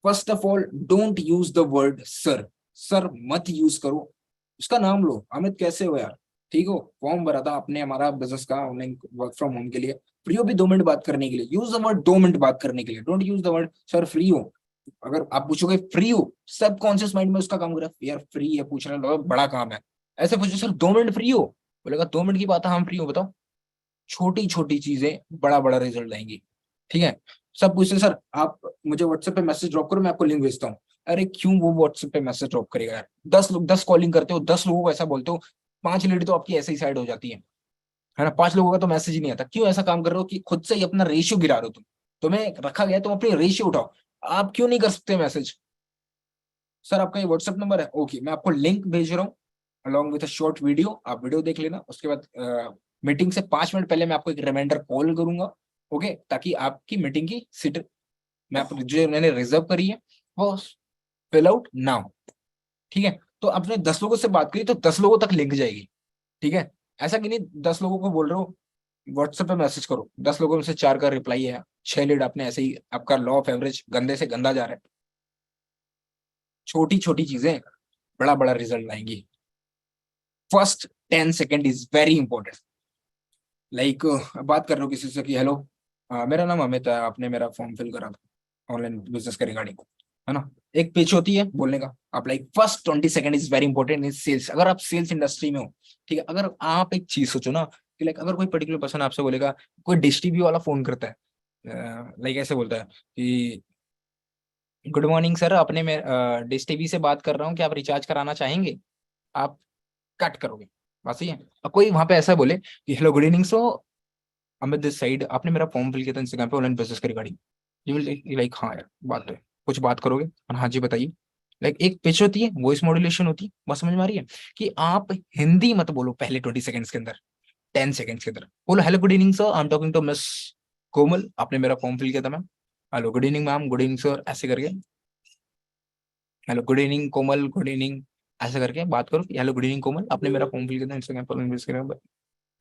Speaker 2: First of all don't use the word sir, sir मत यूज करो, उसका नाम लो, अमित कैसे हो यार, ठीक हो, फॉर्म भरा था आपने हमारा बिजनेस का ऑनलाइन वर्क फ्रॉम होम के लिए, फ्री हो भी 2 मिनट बात करने के लिए, यूज द वर्ड 2 मिनट बात करने के लिए, don't use the word sir free हो। अगर आप पूछोगे फ्री हो, सब कॉन्शियस माइंड में उसका काम कर रहा है, यार फ्री है पूछ रहे हैं, बड़ा काम है। ऐसे पूछो सर 2 मिनट फ्री हो, बोलेगा 2 मिनट की बात है, हम फ्री हो बताओ। छोटी छोटी चीजें बड़ा बड़ा रिजल्ट देंगी, ठीक है। सब पूछते सर आप मुझे व्हाट्सएप पे मैसेज ड्रॉप करो, मैं आपको लिंक भेजता हूँ। अरे क्यों वो व्हाट्सएप पे मैसेज ड्रॉप करेगा यार, 10 लोग 10 कॉलिंग करते हो, 10 लोगों को ऐसा बोलते हो, 5 लेडी तो आपकी ऐसे ही साइड हो जाती है ना, 5 लोगों का तो मैसेज ही नहीं आता, क्यों ऐसा काम कर रहे हो कि खुद से ही अपना रेशियो गिरा रहे हो तुम, तुम्हें रखा गया तुम अपनी रेशियो उठाओ, आप क्यों नहीं कर सकते मैसेज। सर आपका ये व्हाट्सएप नंबर है, ओके मैं आपको लिंक भेज रहा हूँ along with a short video, आप वीडियो देख लेना, उसके बाद मीटिंग से 5 मिनट पहले मैं आपको एक रिमाइंडर कॉल करूंगा, ओके, ताकि आपकी मीटिंग की सीट मैं आप जो मैंने रिजर्व करी है वो फिल आउट ना हो, ठीक है। तो आपने 10 लोगों से बात करी तो 10 लोगों तक लिंक जाएगी, ठीक है। ऐसा कि नहीं 10 लोगों को बोल रहे हो व्हाट्सएप पे मैसेज करो, 10 लोगों में से 4 का रिप्लाई है, 6 लीड आपने ऐसे ही, आपका लॉ ऑफ एवरेज गंदे से गंदा जा रहा है। छोटी छोटी चीजें बड़ा बड़ा रिजल्ट लाएंगी। First 10 second is very important. Like बात कर रहे हो किसी से कि हेलो मेरा नाम अमित है, आपने मेरा फॉर्म फिल करा था ऑनलाइन बिजनेस के रिगार्डिंग, है ना। एक पिच होती है बोलने का, आप like first 20 second is very important in sales, अगर आप सेल्स इंडस्ट्री में हो, ठीक है। अगर आप एक चीज सोचो ना कि लाइक अगर कोई पर्टिकुलर पर्सन आपसे बोलेगा, कोई डिश टीवी वाला फोन करता है, लाइक ऐसे बोलता है कि गुड मॉर्निंग सर, अपने में डिश टीवी से बात कर रहा हूँ, क्या आप रिचार्ज कराना चाहेंगे, आप कट करोगे, बात सही है। अब कोई वहां पे ऐसा बोले कि hello good evening so Amit this side, आपने मेरा फॉर्म फिल किया था इंस्टाग्राम पे ऑनलाइन बिजनेस के रिगार्डिंग, यू विल लाइक हाँ यार बात तो है, कुछ बात करोगे और हाँ जी बताइए। लाइक एक पिच होती है, वॉइस मॉड्यूलेशन होती है, बस समझ में आ रही है कि आप हिंदी मत बोलो पहले 20 सेकंड्स के अंदर, 10 सेकंड्स के अंदर बोलो hello good evening sir, I am talking to miss Komal, आपने मेरा फॉर्म फिल किया था ma'am, hello good evening ma'am, good evening sir, ऐसे करके, hello good evening Komal, good evening, ऐसे करके बात करो, हेलो गुड इवनिंग कोमल, आपने मेरा फॉर्म फिल किया था इंस्टाग्राम पर,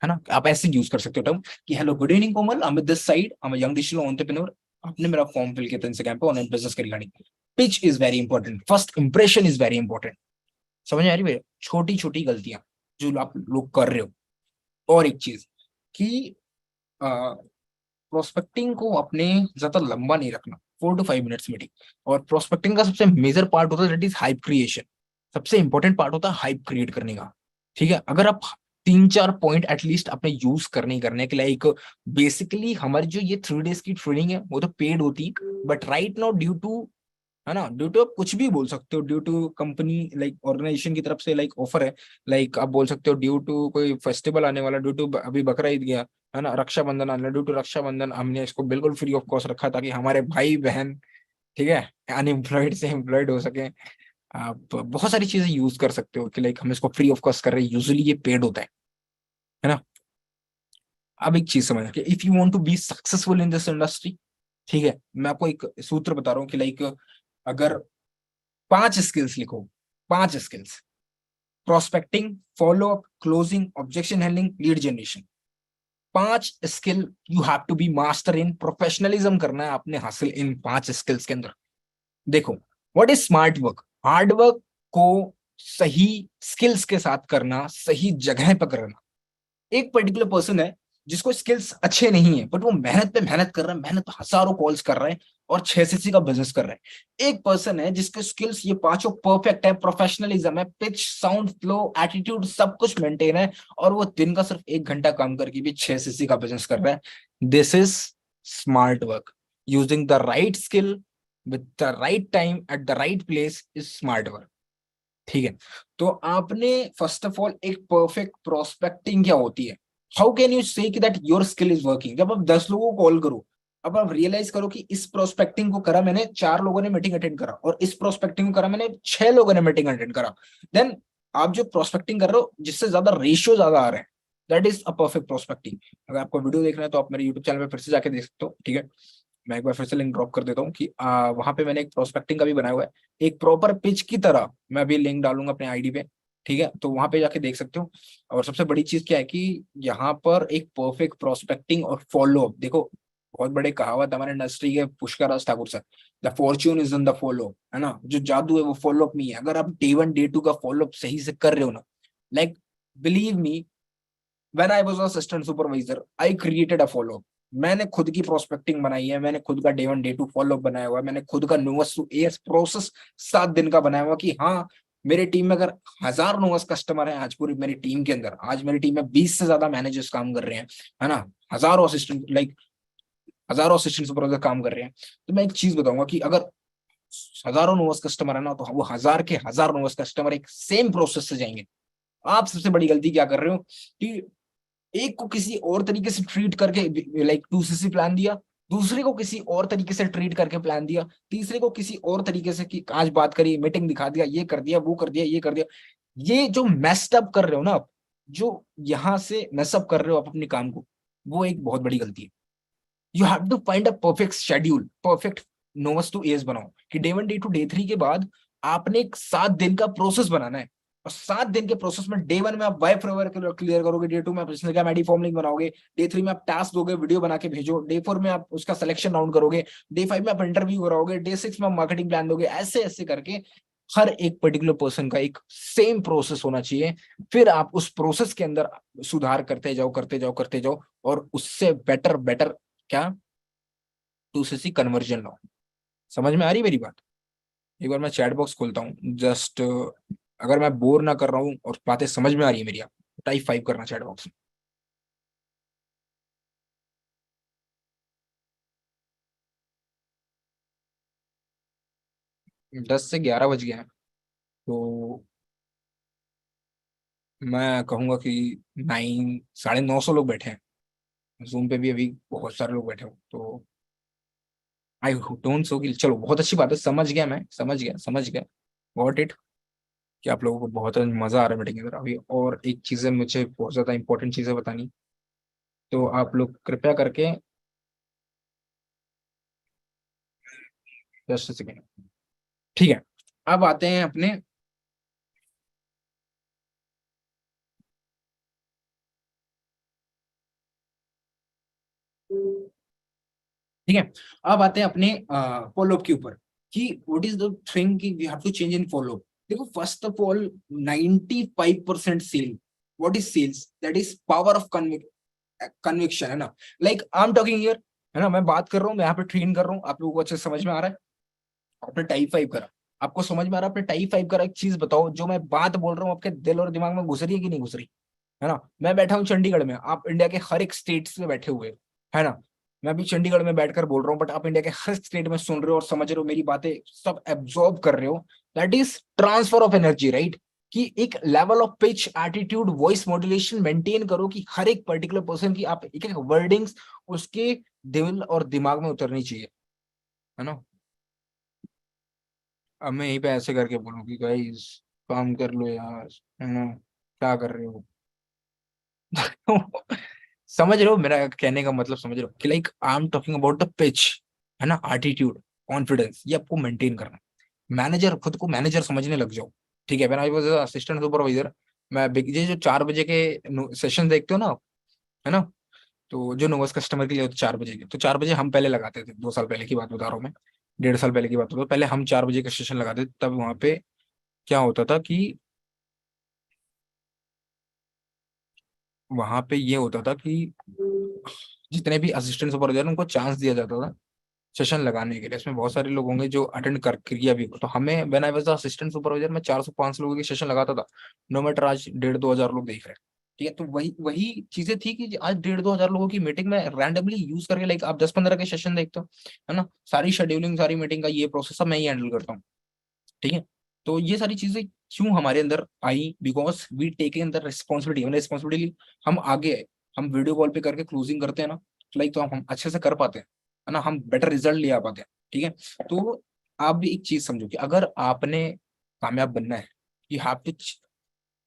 Speaker 2: है ना। आप ऐसे यूज कर सकते हो टर्म कि hello good evening Komal, I am this side, I am young digital entrepreneur, आपने मेरा फॉर्म फिल किया था इंस्टाग्राम पे ऑनलाइन बिजनेस के regarding. Pitch is very important, first impression is very important, समझ आ रही है, छोटी छोटी गलतियां जो आप लोग कर रहे हो। और एक चीज कि प्रोस्पेक्टिंग को अपने ज्यादा लंबा नहीं रखना, 4 to 5 मिनट्स मीटिंग। और प्रोस्पेक्टिंग का सबसे मेजर पार्ट होता है दैट इज हाइप क्रिएशन, सबसे इंपॉर्टेंट पार्ट होता है हाइप क्रिएट करने का, ठीक है। अगर आप 3-4 पॉइंट एटलीस्ट अपने यूज करने ही करने के लिए, एक बेसिकली हमारी जो ये 3 डेज की ट्रेनिंग है वो तो पेड होती है, but right now due to, है ना, ड्यू टू आप कुछ भी बोल सकते हो, due to company like organisation की तरफ से लाइक ऑफर है, लाइक आप बोल सकते हो ड्यू टू कोई फेस्टिवल आने वाला, ड्यू टू अभी बकरा ईद गया, है ना, रक्षाबंधन आने, ड्यू टू रक्षाबंधन हमने इसको बिल्कुल फ्री ऑफ कॉस्ट रखा ताकि हमारे भाई बहन, ठीक है, अनएम्प्लॉयड से एम्प्लॉयड हो सके। आप बहुत सारी चीजें यूज कर सकते हो कि लाइक हम इसको फ्री ऑफ कॉस्ट कर रहे हैं, यूजुअली ये पेड होता है ना। अब एक चीज समझ कि if you want to be successful in this industry, ठीक है, मैं आपको एक सूत्र बता रहा हूँ कि लाइक अगर 5 स्किल्स लिखो, 5 skills, prospecting, follow up, closing, objection handling, lead generation, 5 skill you have to be master in, professionalism करना है आपने हासिल इन 5 स्किल्स के अंदर। देखो what is smart work, hard work को सही स्किल्स के साथ करना, सही जगह पर करना। एक पर्टिकुलर पर्सन है जिसको स्किल्स अच्छे नहीं है बट वो मेहनत पे मेहनत कर रहा है, मेहनत हजारों कॉल्स कर रहा है और 6 सीसी का बिजनेस कर रहा है। एक पर्सन है जिसके स्किल्स ये पांचों परफेक्ट है, प्रोफेशनलिज्म है, पिच, साउंड, फ्लो, एटीट्यूड सब कुछ मेंटेन है, और वो दिन का सिर्फ 1 घंटा काम करके भी 6 सीसी का बिजनेस कर रहा है। This is smart work, using the right skill with the right time at the right place is smart work, ठीक है। तो आपने फर्स्ट ऑफ ऑल एक परफेक्ट प्रोस्पेक्टिंग क्या होती है, हाउ कैन यू से कि that your skill is working, जब आप 10 लोगों को कॉल करो, अब आप रियलाइज करो कि इस प्रोस्पेक्टिंग को करा मैंने, 4 लोगों ने मीटिंग अटेंड करा, और इस प्रोस्पेक्टिंग को करा मैंने, 6 लोगों ने मीटिंग अटेंड करा, देन आप जो प्रोस्पेक्टिंग कर रहे हो जिससे ज्यादा रेशियो ज्यादा आ रहा है, that is a perfect prospecting. अगर आपको वीडियो देखना है तो आप मेरे यूट्यूब चैनल पे फिर से जाके देख सकते हो, ठीक है। मैं एक बार फिर से लिंक ड्रॉप कर देता हूँ कि वहां पे मैंने एक प्रोस्पेक्टिंग का भी बनाया हुआ है, एक प्रॉपर पिच की तरह, मैं अभी लिंक डालूंगा अपने आईडी पे, ठीक है, तो वहां पे जाके देख सकते हो। और सबसे बड़ी चीज क्या है कि यहाँ पर एक परफेक्ट प्रोस्पेक्टिंग और फॉलो अप, देखो बहुत बड़े कहावत हमारे इंडस्ट्री के Pushkar Raj Thakur sir, the fortune is in the follow, है ना, जो जादू है वो फॉलो अप में ही है। अगर आप डे 1 डे 2 का फॉलो अप सही से कर रहे हो ना, like believe me, when I was assistant supervisor I created a follow up. मैंने खुद की प्रोस्पेक्टिंग बनाई है, मैंने खुद का डे 1 डे 2 फॉलो अप बनाया हुआ है, मैंने खुद का नोवस टू एयर्स प्रोसेस 7 दिन का बनाया हुआ कि हाँ, मेरे टीम में अगर 1000 नोवस कस्टमर है आज पूरी मेरी टीम के अंदर, आज मेरी टीम में 20 से ज्यादा मैनेजर्स काम कर रहे हैं, है ना, हजारों असिस्टेंट, लाइक हजारों असिस्टेंट सुपरवाइजर काम कर रहे हैं। तो मैं एक चीज बताऊंगा कि अगर हजारों नोवस कस्टमर है ना, तो वो 1000 के 1000 नोवस कस्टमर एक सेम प्रोसेस से जाएंगे। आप सबसे बड़ी गलती क्या कर रहे हो कि एक को किसी और तरीके से ट्रीट करके, लाइक 2CC प्लान दिया, दूसरे को किसी और तरीके से ट्रीट करके प्लान दिया, तीसरे को किसी और तरीके से कि आज बात करी, मीटिंग दिखा दिया, ये कर दिया, वो कर दिया, ये कर दिया। ये जो मेस्ड अप कर रहे हो ना आप, जो यहाँ से मेसअप कर रहे हो आप अपने काम को, वो एक बहुत बड़ी गलती है। You have to find a perfect schedule, perfect नोवस टू एज बनाओ कि डे 1 डे 2 डे 3 के बाद आपने एक 7 दिन का प्रोसेस बनाना है। और 7 दिन के प्रोसेस में डे 1 में आप वाई फ्रेवर क्लियर करोगे, डे 2 में आप मेडी फॉर्म लिंक बनाओगे, डे 3 में आप टास्क दोगे, वीडियो बना के भेजो, डे 4 में आप उसका सिलेक्शन राउंड करोगे, डे 5 में आप इंटरव्यू कराओगे, डे 6 में आप मार्केटिंग प्लान दोगे। ऐसे ऐसे करके हर एक पर्टिकुलर पर्सन का एक सेम प्रोसेस होना चाहिए। फिर आप उस प्रोसेस के अंदर सुधार करते जाओ, करते जाओ, करते जाओ, और उससे बेटर बेटर क्या 2CC कन्वर्जन लो। समझ में आ रही मेरी बात? एक बार मैं चैट बॉक्स खोलता हूँ जस्ट, अगर मैं बोर ना कर रहा हूँ और बातें समझ में आ रही है मेरी, आप टाइप 5 करना चैट बॉक्स में। 10 से 11 बज गए हैं, तो मैं कहूंगा कि 900 लोग बैठे हैं जूम पे भी, अभी बहुत सारे लोग बैठे हो, तो आई डोंट सो कि चलो बहुत अच्छी बात है, समझ गया, मैं समझ गया गॉट इट, कि आप लोगों को बहुत मजा आ रहा है मीटिंग के अंदर। अभी और एक चीज है, मुझे बहुत ज्यादा इंपॉर्टेंट चीजें बतानी, तो आप लोग कृपया करके जस्ट सेकेंड, ठीक है। अब आते हैं अपने, ठीक है, अब आते हैं अपने फॉलोअप के ऊपर कि व्हाट इज द थिंग कि we have to change in follow up. देखो first of all 95% sale, what is sales, that is power of conviction, है ना, like I am talking here, है ना, मैं बात कर रहा हूँ, मैं यहाँ पे ट्रेन कर रहा हूँ, आप लोगों को अच्छे से समझ में आ रहा है। आपने टाइप 5 करा, आपको समझ में आ रहा है, आपने टाइप 5 करा, एक चीज बताओ, जो मैं बात बोल रहा हूँ आपके दिल और दिमाग में घुस रही है कि नहीं घुस रही, है ना। मैं बैठा हूँ चंडीगढ़ में, आप इंडिया के हर एक स्टेट में बैठे हुए, है ना, मैं अभी चंडीगढ़ में बैठकर बोल रहा हूँ, बट आप इंडिया के हर स्टेट में सुन रहे हो और समझ रहे हो, मेरी बातें सब एब्जॉर्ब कर रहे हो। That is transfer of energy, right, कि एक level of pitch, attitude, voice modulation maintain करो कि हर एक पर्टिकुलर पर्सन की आप एक एक वर्डिंग्स उसके दिल और दिमाग में उतरनी चाहिए, है ना। अब मैं यहीं पे ऐसे करके बोलूँ कि गाइस काम कर लो यार, है ना, क्या कर रहे हो। समझ रहे हो मेरा कहने का मतलब, समझ रहे हो कि like I am talking about the pitch, है ना, एटीट्यूड, कॉन्फिडेंस, ये आपको मेंटेन करना है। मैनेजर, खुद को मैनेजर समझने लग जाओ, ठीक है। When I was assistant supervisor, मैं ये जो 4 बजे के सेशन देखते हो ना आप, है ना, तो जो नोवस कस्टमर के लिए होते 4 बजे के, तो 4 बजे हम पहले लगाते थे, 2 साल पहले की बात बता रहा हूँ मैं, 1.5 साल पहले की बात बता रहा हूँ, पहले हम 4 बजे का सेशन लगाते थे। तब वहां पे क्या होता था कि वहां पे ये होता था कि जितने भी असिस्टेंट सुपरवाइजर उनको चांस दिया जाता था सेशन लगाने के लिए। इसमें बहुत सारे लोग होंगे जो अटेंड कर किया भी, तो हमें when I was assistant supervisor मैं 400-500 लोगों की सेशन लगाता था, नो मैटर आज 1,500-2,000 लोग देख रहे हैं, ठीक है। तो वही वही चीजें थी कि आज 1,500-2,000 लोगों की मीटिंग में रैंडमली यूज करके, लाइक आप 10-15 के सेशन देखते हो, है ना, सारी शेड्यूलिंग, सारी मीटिंग का ये प्रोसेस सब मैं ही हैंडल करता हूँ, ठीक है। तो ये सारी चीजें क्यों हमारे अंदर आई, because we take in the responsibility, हमने रिस्पॉन्सिबिलिटी, हम आगे आए, हम वीडियो कॉल पे करके क्लोजिंग करते हैं ना, लाइक तो हम अच्छे से कर पाते हैं, है ना, हम बेटर रिजल्ट ले आ पाते हैं, ठीक है। तो आप भी एक चीज समझो कि अगर आपने कामयाब बनना है, you have to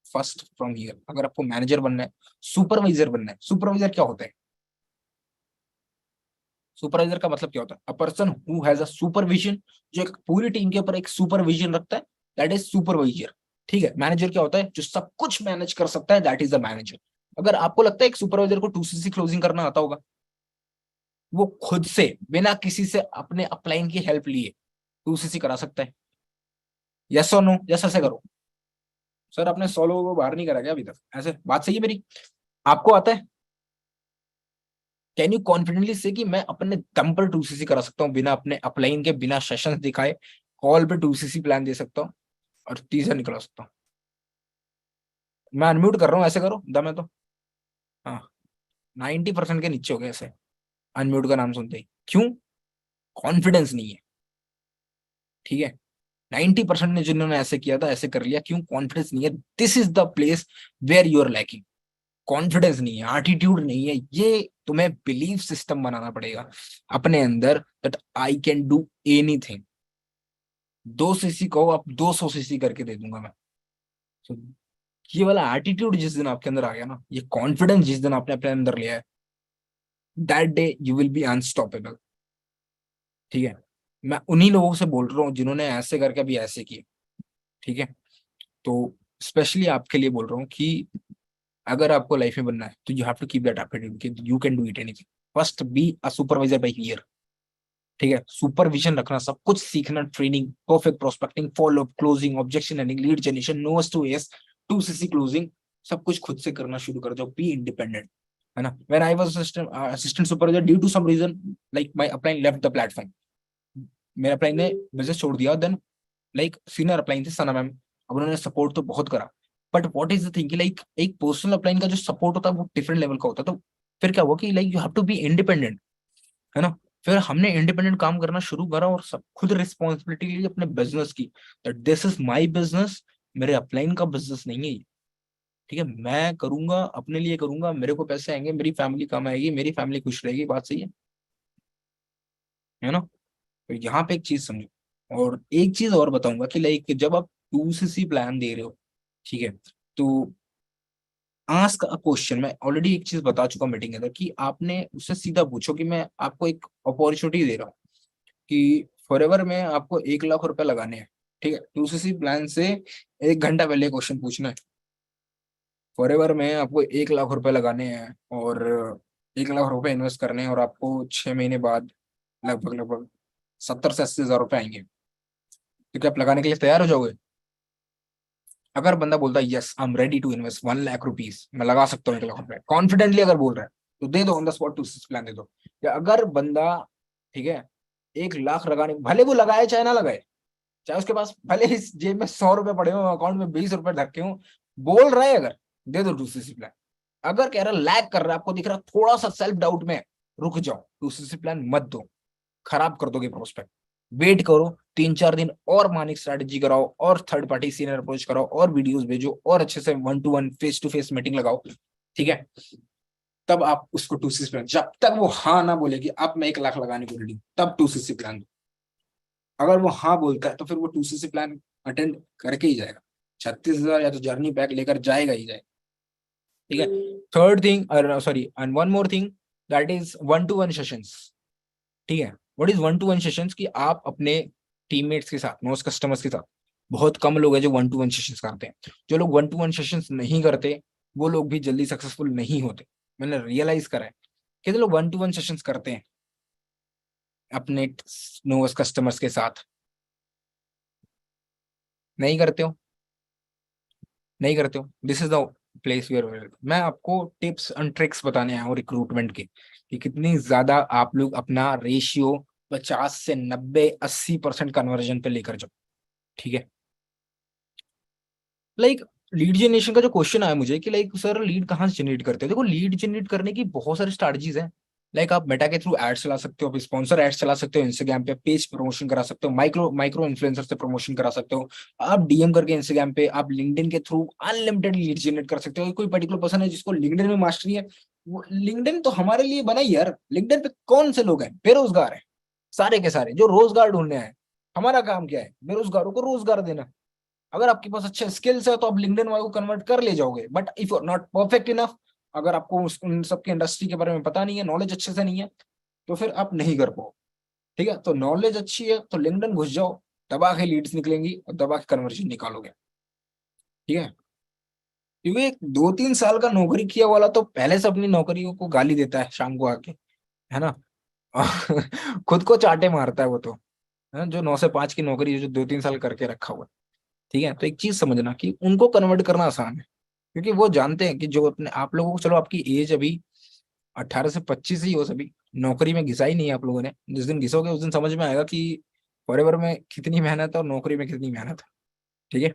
Speaker 2: first from here. अगर आपको मैनेजर बनना है, सुपरवाइजर बनना है, सुपरवाइजर क्या होता है, सुपरवाइजर का मतलब क्या होता है, a person who has a supervision, जो एक पूरी टीम के ऊपर एक सुपरविजन रखता है, दैट इज सुपरवाइजर, ठीक है, मैनेजर क्या होता है? जो सब कुछ मैनेज कर सकता है, दैट इज द मैनेजर। अगर आपको लगता है एक सुपरवाइजर को 2cc क्लोजिंग करना आता होगा, वो खुद से बिना किसी से अपने अपलाइन की हेल्प लिए 2cc करा सकता है? यस और नो? यस ऐसे करो। सर आपने 100 लोगों को बाहर नहीं करा क्या अभी तक? ऐसे बात सही है मेरी? आपको आता है? कैन यू कॉन्फिडेंटली से कि मैं अपने दम पर 2cc करा सकता हूँ, बिना अपने अपलाइन के, बिना सेशंस दिखाए कॉल पे 2cc प्लान दे सकता हूँ और टीजर निकला सकता हूँ? मैं अनम्यूट कर रहा हूँ, ऐसे करो, दम है तो। हाँ, 90% के नीचे हो गए ऐसे अनम्यूट का नाम सुनते ही। क्यों? कॉन्फिडेंस नहीं है। ठीक है, 90% ने जिन्होंने ऐसे किया था, ऐसे कर लिया, क्यों? कॉन्फिडेंस नहीं है। This is the place where you are lacking. Confidence नहीं है, एटीट्यूड नहीं है, ये तुम्हें बिलीफ सिस्टम बनाना पड़ेगा अपने अंदर, that I can do anything. 2cc कहो, आप 200cc करके दे दूंगा मैं। So, ये वाला एटीट्यूड जिस दिन आपके अंदर आ गया ना, ये कॉन्फिडेंस जिस दिन आपने अपने अंदर लिया है, that day you will be unstoppable. ठीक है, मैं उन्हीं लोगों से बोल रहा हूँ जिन्होंने ऐसे करके अभी ऐसे किए। ठीक है, तो स्पेशली आपके लिए बोल रहा हूँ कि अगर आपको लाइफ में बनना है तो you have to keep that attitude कि you can do it anything. First be a supervisor by year. ठीक है, सुपरविजन रखना, सब कुछ सीखना, training, perfect prospecting, follow up, closing, objection handling, lead generation, नोएस टू एस, 2cc क्लोजिंग, सब कुछ खुद से करना शुरू कर दो। बी इंडिपेंडेंट, है ना? When I was assistant supervisor, due to some reason like my upline left the platform, मेरे अपलाइन ने बिजनेस छोड़ दिया, देन लाइक सीनियर अपलाइन थे सना मैम, अब उन्होंने सपोर्ट तो बहुत करा, but what is the thing कि लाइक एक पर्सनल अपलाइन का जो सपोर्ट होता है वो डिफरेंट लेवल का होता है। तो फिर क्या हुआ कि like you have to be independent, है ना? फिर हमने इंडिपेंडेंट काम करना शुरू करा और सब खुद रिस्पॉन्सिबिलिटी ली अपने बिजनेस की, that this is my business, मेरे अपलाइन का बिजनेस नहीं है ये। ठीक है, मैं करूंगा, अपने लिए करूंगा, मेरे को पैसे आएंगे, मेरी फैमिली कम आएगी, मेरी फैमिली खुश रहेगी। बात सही है ना? तो यहाँ पे एक चीज समझो, और एक चीज और बताऊंगा कि लाइक जब आप 2cc प्लान दे रहे हो, ठीक है, तो आस्क अ क्वेश्चन। मैं ऑलरेडी एक चीज बता चुका मीटिंग के अंदर कि आपने उससे सीधा पूछो कि मैं आपको एक अपॉर्चुनिटी दे रहा हूँ कि फॉरएवर में आपको 1 लाख रुपए लगाने हैं। ठीक है, 2cc प्लान से 1 घंटा पहले क्वेश्चन पूछना है। फॉरएवर में आपको 1 लाख रुपए लगाने हैं और 1 लाख रुपए इन्वेस्ट करने हैं, और आपको 6 महीने बाद लगभग लगभग 70 से 80 हजार रुपए आएंगे। तो क्या आप लगाने के लिए तैयार हो जाओगे? अगर बंदा बोलता है yes I am ready to invest 1 lakh rupees, मैं लगा सकता हूँ 1 लाख रुपए, कॉन्फिडेंटली अगर बोल रहा है, तो दे दो on the spot 2cc plan दे दो। या अगर बंदा, ठीक है, 1 लाख लगाने, भले वो लगाए चाहे ना लगाए, चाहे उसके पास भले इस जेब में 100 रुपए पड़े हो, अकाउंट में 20 रुपए धक्के हो, बोल रहा है अगर, दे दो 2cc प्लान। अगर कह रहा लैग कर रहा है, आपको दिख रहा थोड़ा सा सेल्फ डाउट में, रुक जाओ, 2cc प्लान मत दो, खराब कर दोगे प्रोस्पेक्ट। वेट करो 3-4 दिन और, मानिक स्ट्रेटेजी कराओ और थर्ड पार्टी सीनियर अप्रोच कराओ और वीडियोस भेजो और अच्छे से 1-to-1 face to face meeting लगाओ। ठीक है, तब आप उसको 2cc प्लान, जब तक वो हाँ ना बोले कि अब मैं 1 लाख लगाने को रेडी, तब 2cc प्लान। अगर वो हाँ बोलता है तो फिर वो 2cc प्लान अटेंड करके ही जाएगा, 36 हजार या तो जर्नी पैक लेकर जाएगा ही जाएगा। ठीक है, third thing, sorry, and one more thing, that is 1-to-1 sessions. ठीक है, व्हाट इज 1-to-1 सेशंस? कि आप अपने टीममेट्स के साथ, मोस्ट कस्टमर्स के साथ, बहुत कम लोग हैं जो 1-to-1 सेशंस करते हैं। जो लोग 1-to-1 सेशंस नहीं करते, वो लोग भी जल्दी सक्सेसफुल नहीं होते। मैंने रियलाइज करा है, कितने लोग 1-to-1 सेशंस करते हैं अपने नोवस कस्टमर्स के साथ? नहीं करते हो, नहीं करते हो। This is the place where मैं आपको टिप्स एंड ट्रिक्स बताने आया हूँ रिक्रूटमेंट के, कि कितनी ज्यादा आप लोग अपना रेशियो 50 से 90 80% कन्वर्जन पे लेकर जाओ। ठीक है, लाइक लीड जनरेशन का जो क्वेश्चन आया मुझे कि लाइक सर लीड कहाँ से जनरेट करते हैं? देखो, लीड जनरेट करने की बहुत सारी स्ट्रैटेजीज हैं। लाइक आप मेटा के थ्रू एड्स चला सकते हो, आप स्पॉन्सर एड्स चला सकते हो, इंस्टाग्राम पे पेज प्रमोशन करा सकते हो, माइक्रो माइक्रो इन्फ्लुएंसर से प्रमोशन करा सकते हो, आप डीएम करके इंस्टाग्राम पे, आप लिंक्डइन के थ्रू अनलिमिटेड लीड जनरेट कर सकते हो। कोई पर्टिकुलर पर्सन है जिसको लिंक्डइन में मास्टरी है, वो लिंक्डइन तो हमारे लिए बना ही यार। लिंक्डइन पे कौन से लोग हैं बेरोजगार है? सारे के सारे जो रोजगार ढूंढने आए। हमारा काम क्या है? बेरोजगारों को रोजगार देना। अगर आपके पास अच्छे स्किल्स है तो आप लिंक्डइन वाले को कन्वर्ट कर ले जाओगे, but if you are not perfect enough, अगर आपको उन सबके इंडस्ट्री के बारे में पता नहीं है, नॉलेज अच्छे से नहीं है, तो फिर आप नहीं कर पाओ। ठीक है, तो नॉलेज अच्छी है तो लिंक्डइन घुस जाओ, दबा के लीड्स निकलेंगी और दबा के कन्वर्जन निकालोगे। ठीक है, क्योंकि 2-3 साल का नौकरी किया वाला तो पहले से अपनी नौकरियों को गाली देता है शाम को आके, है ना। खुद को चाटे मारता है वो तो, है ना, जो 9 से 5 की नौकरी जो 2-3 साल करके रखा हुआ है। ठीक है, तो एक चीज समझना कि उनको कन्वर्ट करना आसान है, क्योंकि वो जानते हैं कि जो अपने आप लोगों को, चलो आपकी एज अभी 18 से 25 ही हो, सभी नौकरी में घिसा ही नहीं है आप लोगों ने। जिस दिन घिसोगे उस दिन समझ में आएगा कि फॉरएवर में कितनी मेहनत है और नौकरी में कितनी मेहनत है। ठीक है,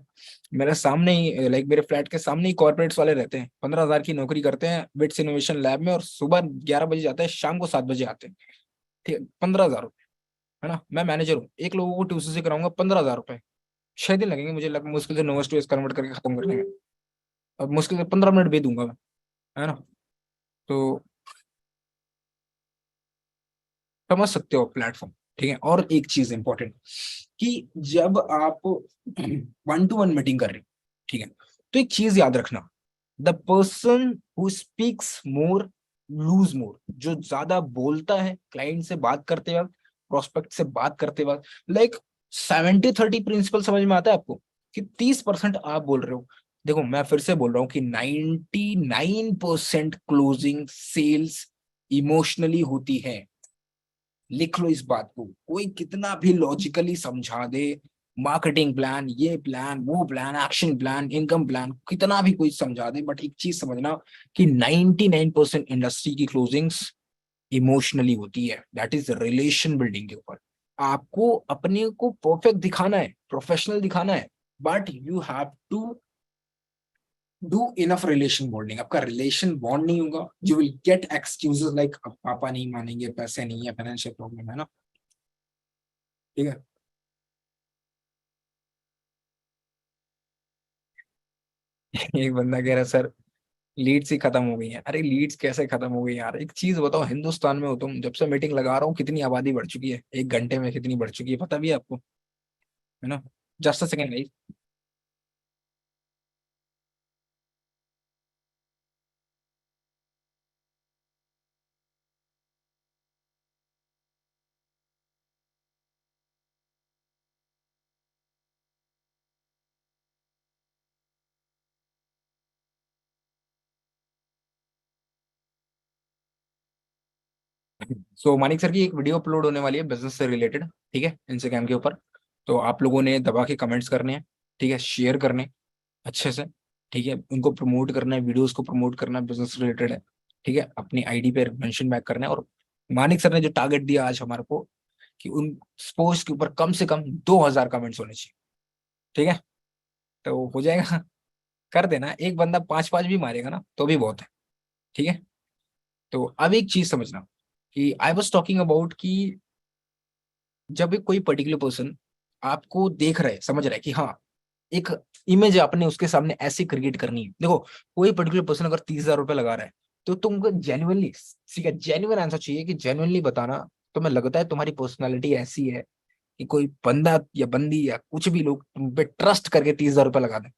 Speaker 2: मेरे सामने ही, लाइक मेरे फ्लैट के सामने ही कॉर्पोरेट्स वाले रहते हैं, 15,000 की नौकरी करते हैं बिट्स इनोवेशन लैब में, और सुबह 11 बजे जाते हैं, शाम को 7 बजे आते हैं। ठीक है, 15,000, है ना। मैं मैनेजर हूँ, एक लोगों को ट्यूशन से कराऊंगा 15,000 रुपए, 6 दिन लगेंगे मुझे, मुश्किल से नोवेस्ट टू कन्वर्ट करके खत्म करने में, और मुश्किल से 15 मिनट भी दूंगा मैं, है ना। तो समझ सकते हो प्लेटफॉर्म। ठीक है, और एक चीज इंपॉर्टेंट, कि जब आप 1-to-1 मीटिंग कर रहे हो, ठीक है, तो एक चीज याद रखना, the person who speaks more loose मोर। जो ज्यादा बोलता है क्लाइंट से बात करते वक्त, प्रोस्पेक्ट से बात करते वक्त, लाइक 70-30 प्रिंसिपल समझ में आता है आपको, कि 30% आप बोल रहे हो। देखो मैं फिर से बोल रहा हूँ कि 99% क्लोजिंग सेल्स इमोशनली होती है। लिख लो इस बात को, कोई कितना भी लॉजिकली समझा दे, मार्केटिंग प्लान, ये प्लान, वो plan, action plan, income plan, कितना भी कोई समझा दे, बट एक चीज समझना कि 99% इंडस्ट्री की क्लोजिंग्स इमोशनली होती है। दैट इज रिलेशन बिल्डिंग के ऊपर। आपको अपने को परफेक्ट दिखाना है, प्रोफेशनल दिखाना है, but you have to do enough relation bonding. आपका रिलेशन बॉन्ड नहीं होगा, you will get excuses like पापा नहीं मानेंगे, पैसे नहीं है, फाइनेंशियल प्रॉब्लम है ना। ठीक है। एक बंदा कह रहा सर लीड्स ही खत्म हो गई है। अरे लीड्स कैसे खत्म हो गई यार, एक चीज बताओ, हिंदुस्तान में हो तुम, जब से मीटिंग लगा रहा हूँ कितनी आबादी बढ़ चुकी है, 1 घंटे में कितनी बढ़ चुकी है पता भी है आपको, है ना। जस्ट अ सेकेंड भाई। सो मानिक सर की एक वीडियो अपलोड होने वाली है बिजनेस से रिलेटेड, ठीक है, इंस्टाग्राम के ऊपर। तो आप लोगों ने दबा के कमेंट्स करने हैं, ठीक है, शेयर करने हैं अच्छे से, ठीक है, उनको प्रमोट करना है, वीडियोस को प्रमोट करना है, बिजनेस रिलेटेड है, ठीक है, अपनी आईडी पे मेंशन बैक करना है। और मानिक सर ने जो टारगेट दिया आज हमारे को, कि उन पोस्ट के ऊपर कम से कम 2,000 कमेंट्स होने चाहिए। ठीक है, तो हो जाएगा। कर देना, एक बंदा 5-5 भी मारेगा ना तो भी बहुत है। ठीक है, तो अब एक चीज समझना, कि आई वॉज टॉकिंग अबाउट कि जब भी कोई पर्टिकुलर पर्सन आपको देख रहा है, समझ रहा है कि हाँ, एक इमेज आपने उसके सामने ऐसे क्रिएट करनी है। देखो, कोई पर्टिकुलर पर्सन अगर 30,000 रुपए लगा रहा है, तो तुमको जेन्युइनली, ठीक है, जेन्युइन आंसर चाहिए, कि जेन्युइनली बताना तुम्हें लगता है तुम्हारी पर्सनालिटी ऐसी है कि कोई बंदा या बंदी या कुछ भी लोग तुम पे ट्रस्ट करके 30,000 रुपए लगा दें।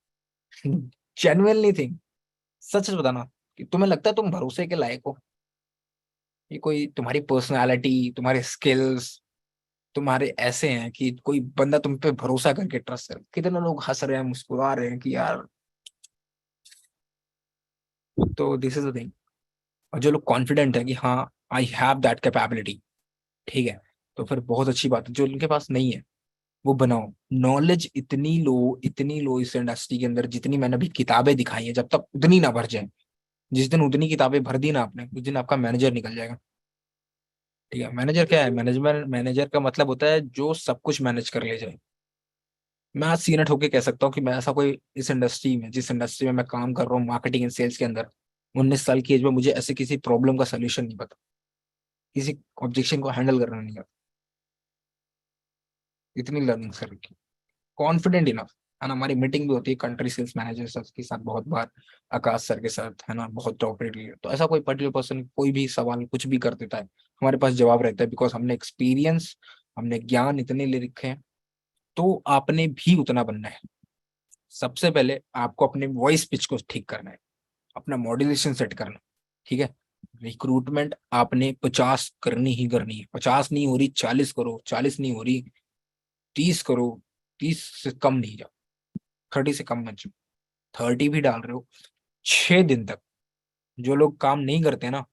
Speaker 2: जेन्युइनली थिंक, सच सच बताना कि तुम्हें लगता है तुम भरोसे के लायक हो, कि कोई तुम्हारी पर्सनालिटी, तुम्हारे स्किल्स तुम्हारे ऐसे हैं कि कोई बंदा तुम पे भरोसा करके ट्रस्ट कर। कितने लोग हंस रहे हैं, मुस्कुरा रहे हैं कि यार, तो दिस इज द थिंग। और जो लोग कॉन्फिडेंट है कि हाँ, आई हैव दैट कैपेबिलिटी, ठीक है, तो फिर बहुत अच्छी बात है। जो उनके पास नहीं है वो बनाओ। नॉलेज इतनी लो इस इंडस्ट्री के अंदर, जितनी मैंने अभी किताबें दिखाई है, जब तक उतनी ना भर जाए, जिस दिन उतनी किताबें भर दी ना आपने, उस दिन आपका मैनेजर निकल जाएगा। ठीक है, मैनेजर क्या है, मैनेजमेंट, मैनेजर का मतलब होता है जो सब कुछ मैनेज कर ले जाए। मैं आज सीनियर होके कह सकता हूँ कि मैं ऐसा कोई इस इंडस्ट्री में, जिस इंडस्ट्री में मैं काम कर रहा हूँ, मार्केटिंग एंड सेल्स के अंदर, 19 साल की एज में मुझे ऐसे किसी प्रॉब्लम का सोल्यूशन नहीं पता, किसी ऑब्जेक्शन को हैंडल करना नहीं आता। इतनी लर्निंग सर की, कॉन्फिडेंट इनफ, है ना। हमारी मीटिंग भी होती है कंट्री सेल्स मैनेजर सर के साथ बहुत बार, आकाश सर के साथ, है ना, बहुत टॉपरेटली। तो ऐसा कोई पर्टिकुलर पर्सन कोई भी सवाल कुछ भी कर देता है, हमारे पास जवाब रहता है, बिकॉज हमने एक्सपीरियंस, हमने ज्ञान इतने ले रखे हैं। तो आपने भी उतना बनना है। सबसे पहले आपको अपने वॉइस पिच को ठीक करना है, अपना मॉड्यूलेशन सेट करना, ठीक है। रिक्रूटमेंट आपने 50 करनी ही करनी है, 50 नहीं हो रही 40 करो, 40 नहीं हो रही 30 करो, 30 से कम नहीं जाओ, 30 से कम मत जाओ, 30 भी डाल रहे हो, 6 दिन तक जो लोग काम नहीं करते ना,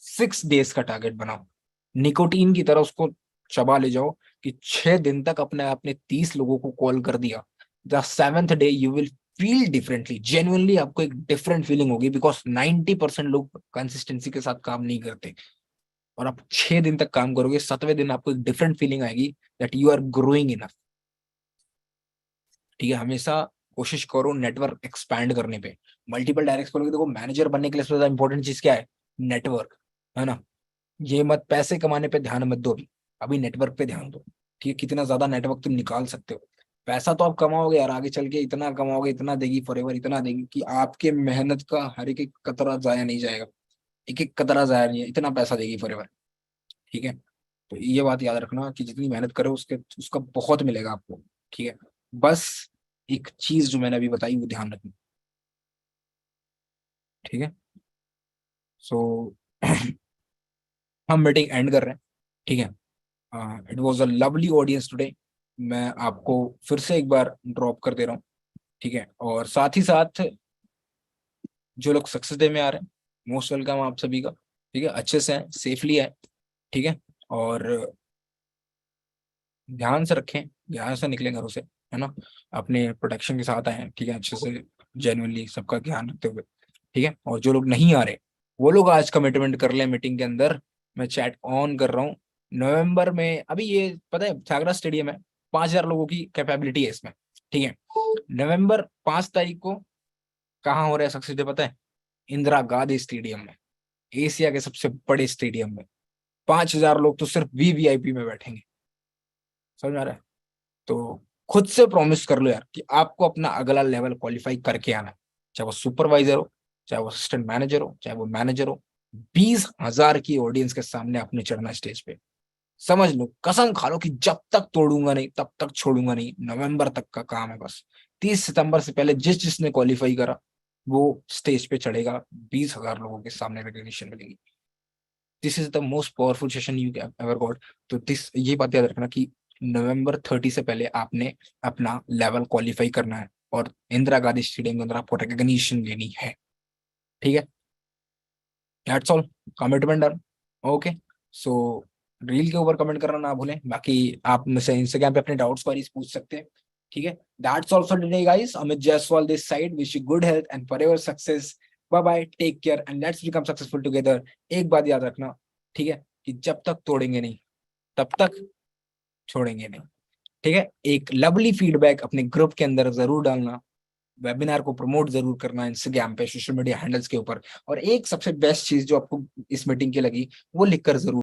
Speaker 2: 6 डेज का टारगेट बनाओ, निकोटीन की तरह उसको चबा ले जाओ कि 6 दिन तक अपने आपने 30 लोगों को कॉल कर दिया। The 7th day you will feel differently, genuinely आपको एक डिफरेंट फीलिंग होगी, बिकॉज 90% लोग कंसिस्टेंसी के साथ काम नहीं करते, और आप 6 दिन तक काम करोगे, 7वें दिन आपको एक डिफरेंट फीलिंग आएगी that you are growing enough. ठीक है, हमेशा कोशिश करो नेटवर्क एक्सपैंड करने पे, मल्टीपल डायरेक्ट करोगे। देखो मैनेजर बनने के लिए सबसे ज्यादा इंपॉर्टेंट चीज क्या है? नेटवर्क, है ना। ये मत पैसे कमाने पे ध्यान मत दो, अभी नेटवर्क पे ध्यान दो। ठीक है, कितना ज्यादा नेटवर्क तुम निकाल सकते हो। पैसा तो आप कमाओगे यार, आगे चल के इतना कमाओगे, इतना देगी फॉरएवर, इतना देगी कि आपके मेहनत का हर एक एक कतरा जाया नहीं जाएगा, एक एक कतरा जाया नहीं है, इतना पैसा देगी फॉरएवर। ठीक है, तो ये बात याद रखना कि जितनी मेहनत करो उसके उसका बहुत मिलेगा आपको। ठीक है, बस एक चीज जो मैंने अभी बताई वो ध्यान रखना। ठीक है, सो हम मीटिंग एंड कर रहे हैं। ठीक है, it was a lovely audience today. मैं आपको फिर से एक बार ड्रॉप कर दे रहा हूँ। ठीक है, और साथ ही साथ जो लोग सक्सेस डे में आ रहे हैं, मोस्ट वेलकम आप सभी का। ठीक है, अच्छे से हैं, सेफली है। ठीक है, और ध्यान से रखें, ध्यान से निकलें घरों से, है ना, अपने प्रोटेक्शन के साथ आए। ठीक है, अच्छे से जेन्युइनली सबका ध्यान रखते हुए। ठीक है, और जो लोग नहीं आ रहे वो लोग आज कमिटमेंट कर ले मीटिंग के अंदर। मैं चैट ऑन कर रहा हूँ। नवंबर में अभी ये पता है छागरा स्टेडियम है, 5,000 लोगों की कैपेबिलिटी है इसमें। ठीक है, नवंबर 5 तारीख को कहाँ हो रहा है सक्सेस डे पता है? इंदिरा गांधी स्टेडियम में, एशिया के सबसे बड़े स्टेडियम में। 5,000 लोग तो सिर्फ वीवीआईपी में बैठेंगे। समझ में आ रहा है? तो खुद से प्रॉमिस कर लो यार कि आपको अपना अगला लेवल क्वालिफाई करके आना है, चाहे वो सुपरवाइजर हो, चाहे वो असिस्टेंट मैनेजर हो, चाहे वो मैनेजर हो। 20,000 की ऑडियंस के सामने आपने चढ़ना स्टेज पे। समझ लो, कसम खा लो कि जब तक तोड़ूंगा नहीं तब तक छोड़ूंगा नहीं। नवंबर तक का काम है बस। 30 सितंबर से पहले जिसने क्वालिफाई करा वो स्टेज पे चढ़ेगा, 20,000 लोगों के सामने रिकॉग्निशन मिलेगी। This is the most powerful session you ever got. तो दिस ये बात याद रखना कि नवंबर 30 से पहले आपने अपना लेवल क्वालिफाई करना है, और इंदिरा गांधी स्टेडियम के अंदर आपको रिकॉग्निशन लेनी है। ठीक है, that's all, commitment done. Okay, so reel के ऊपर कमेंट करना ना भूलें, बाकी आप मुझसे इंस्टाग्राम पे अपने डाउट्स क्वेरीज पूछ सकते हैं। ठीक है, that's all for today guys. Amit Jaiswal this side, wish you good health and forever success. Bye bye, take care and let's become successful together. एक बात याद रखना, ठीक है, कि जब तक तोड़ेंगे नहीं तब तक छोड़ेंगे नहीं। ठीक है, एक लवली फीडबैक अपने ग्रुप के अंदर जरूर डालना, वेबिनार को प्रमोट जरूर करना इंस्टाग्राम पे, सोशल मीडिया हैंडल्स के ऊपर, और एक सबसे बेस्ट चीज जो आपको इस मीटिंग की लगी वो लिखकर जरूर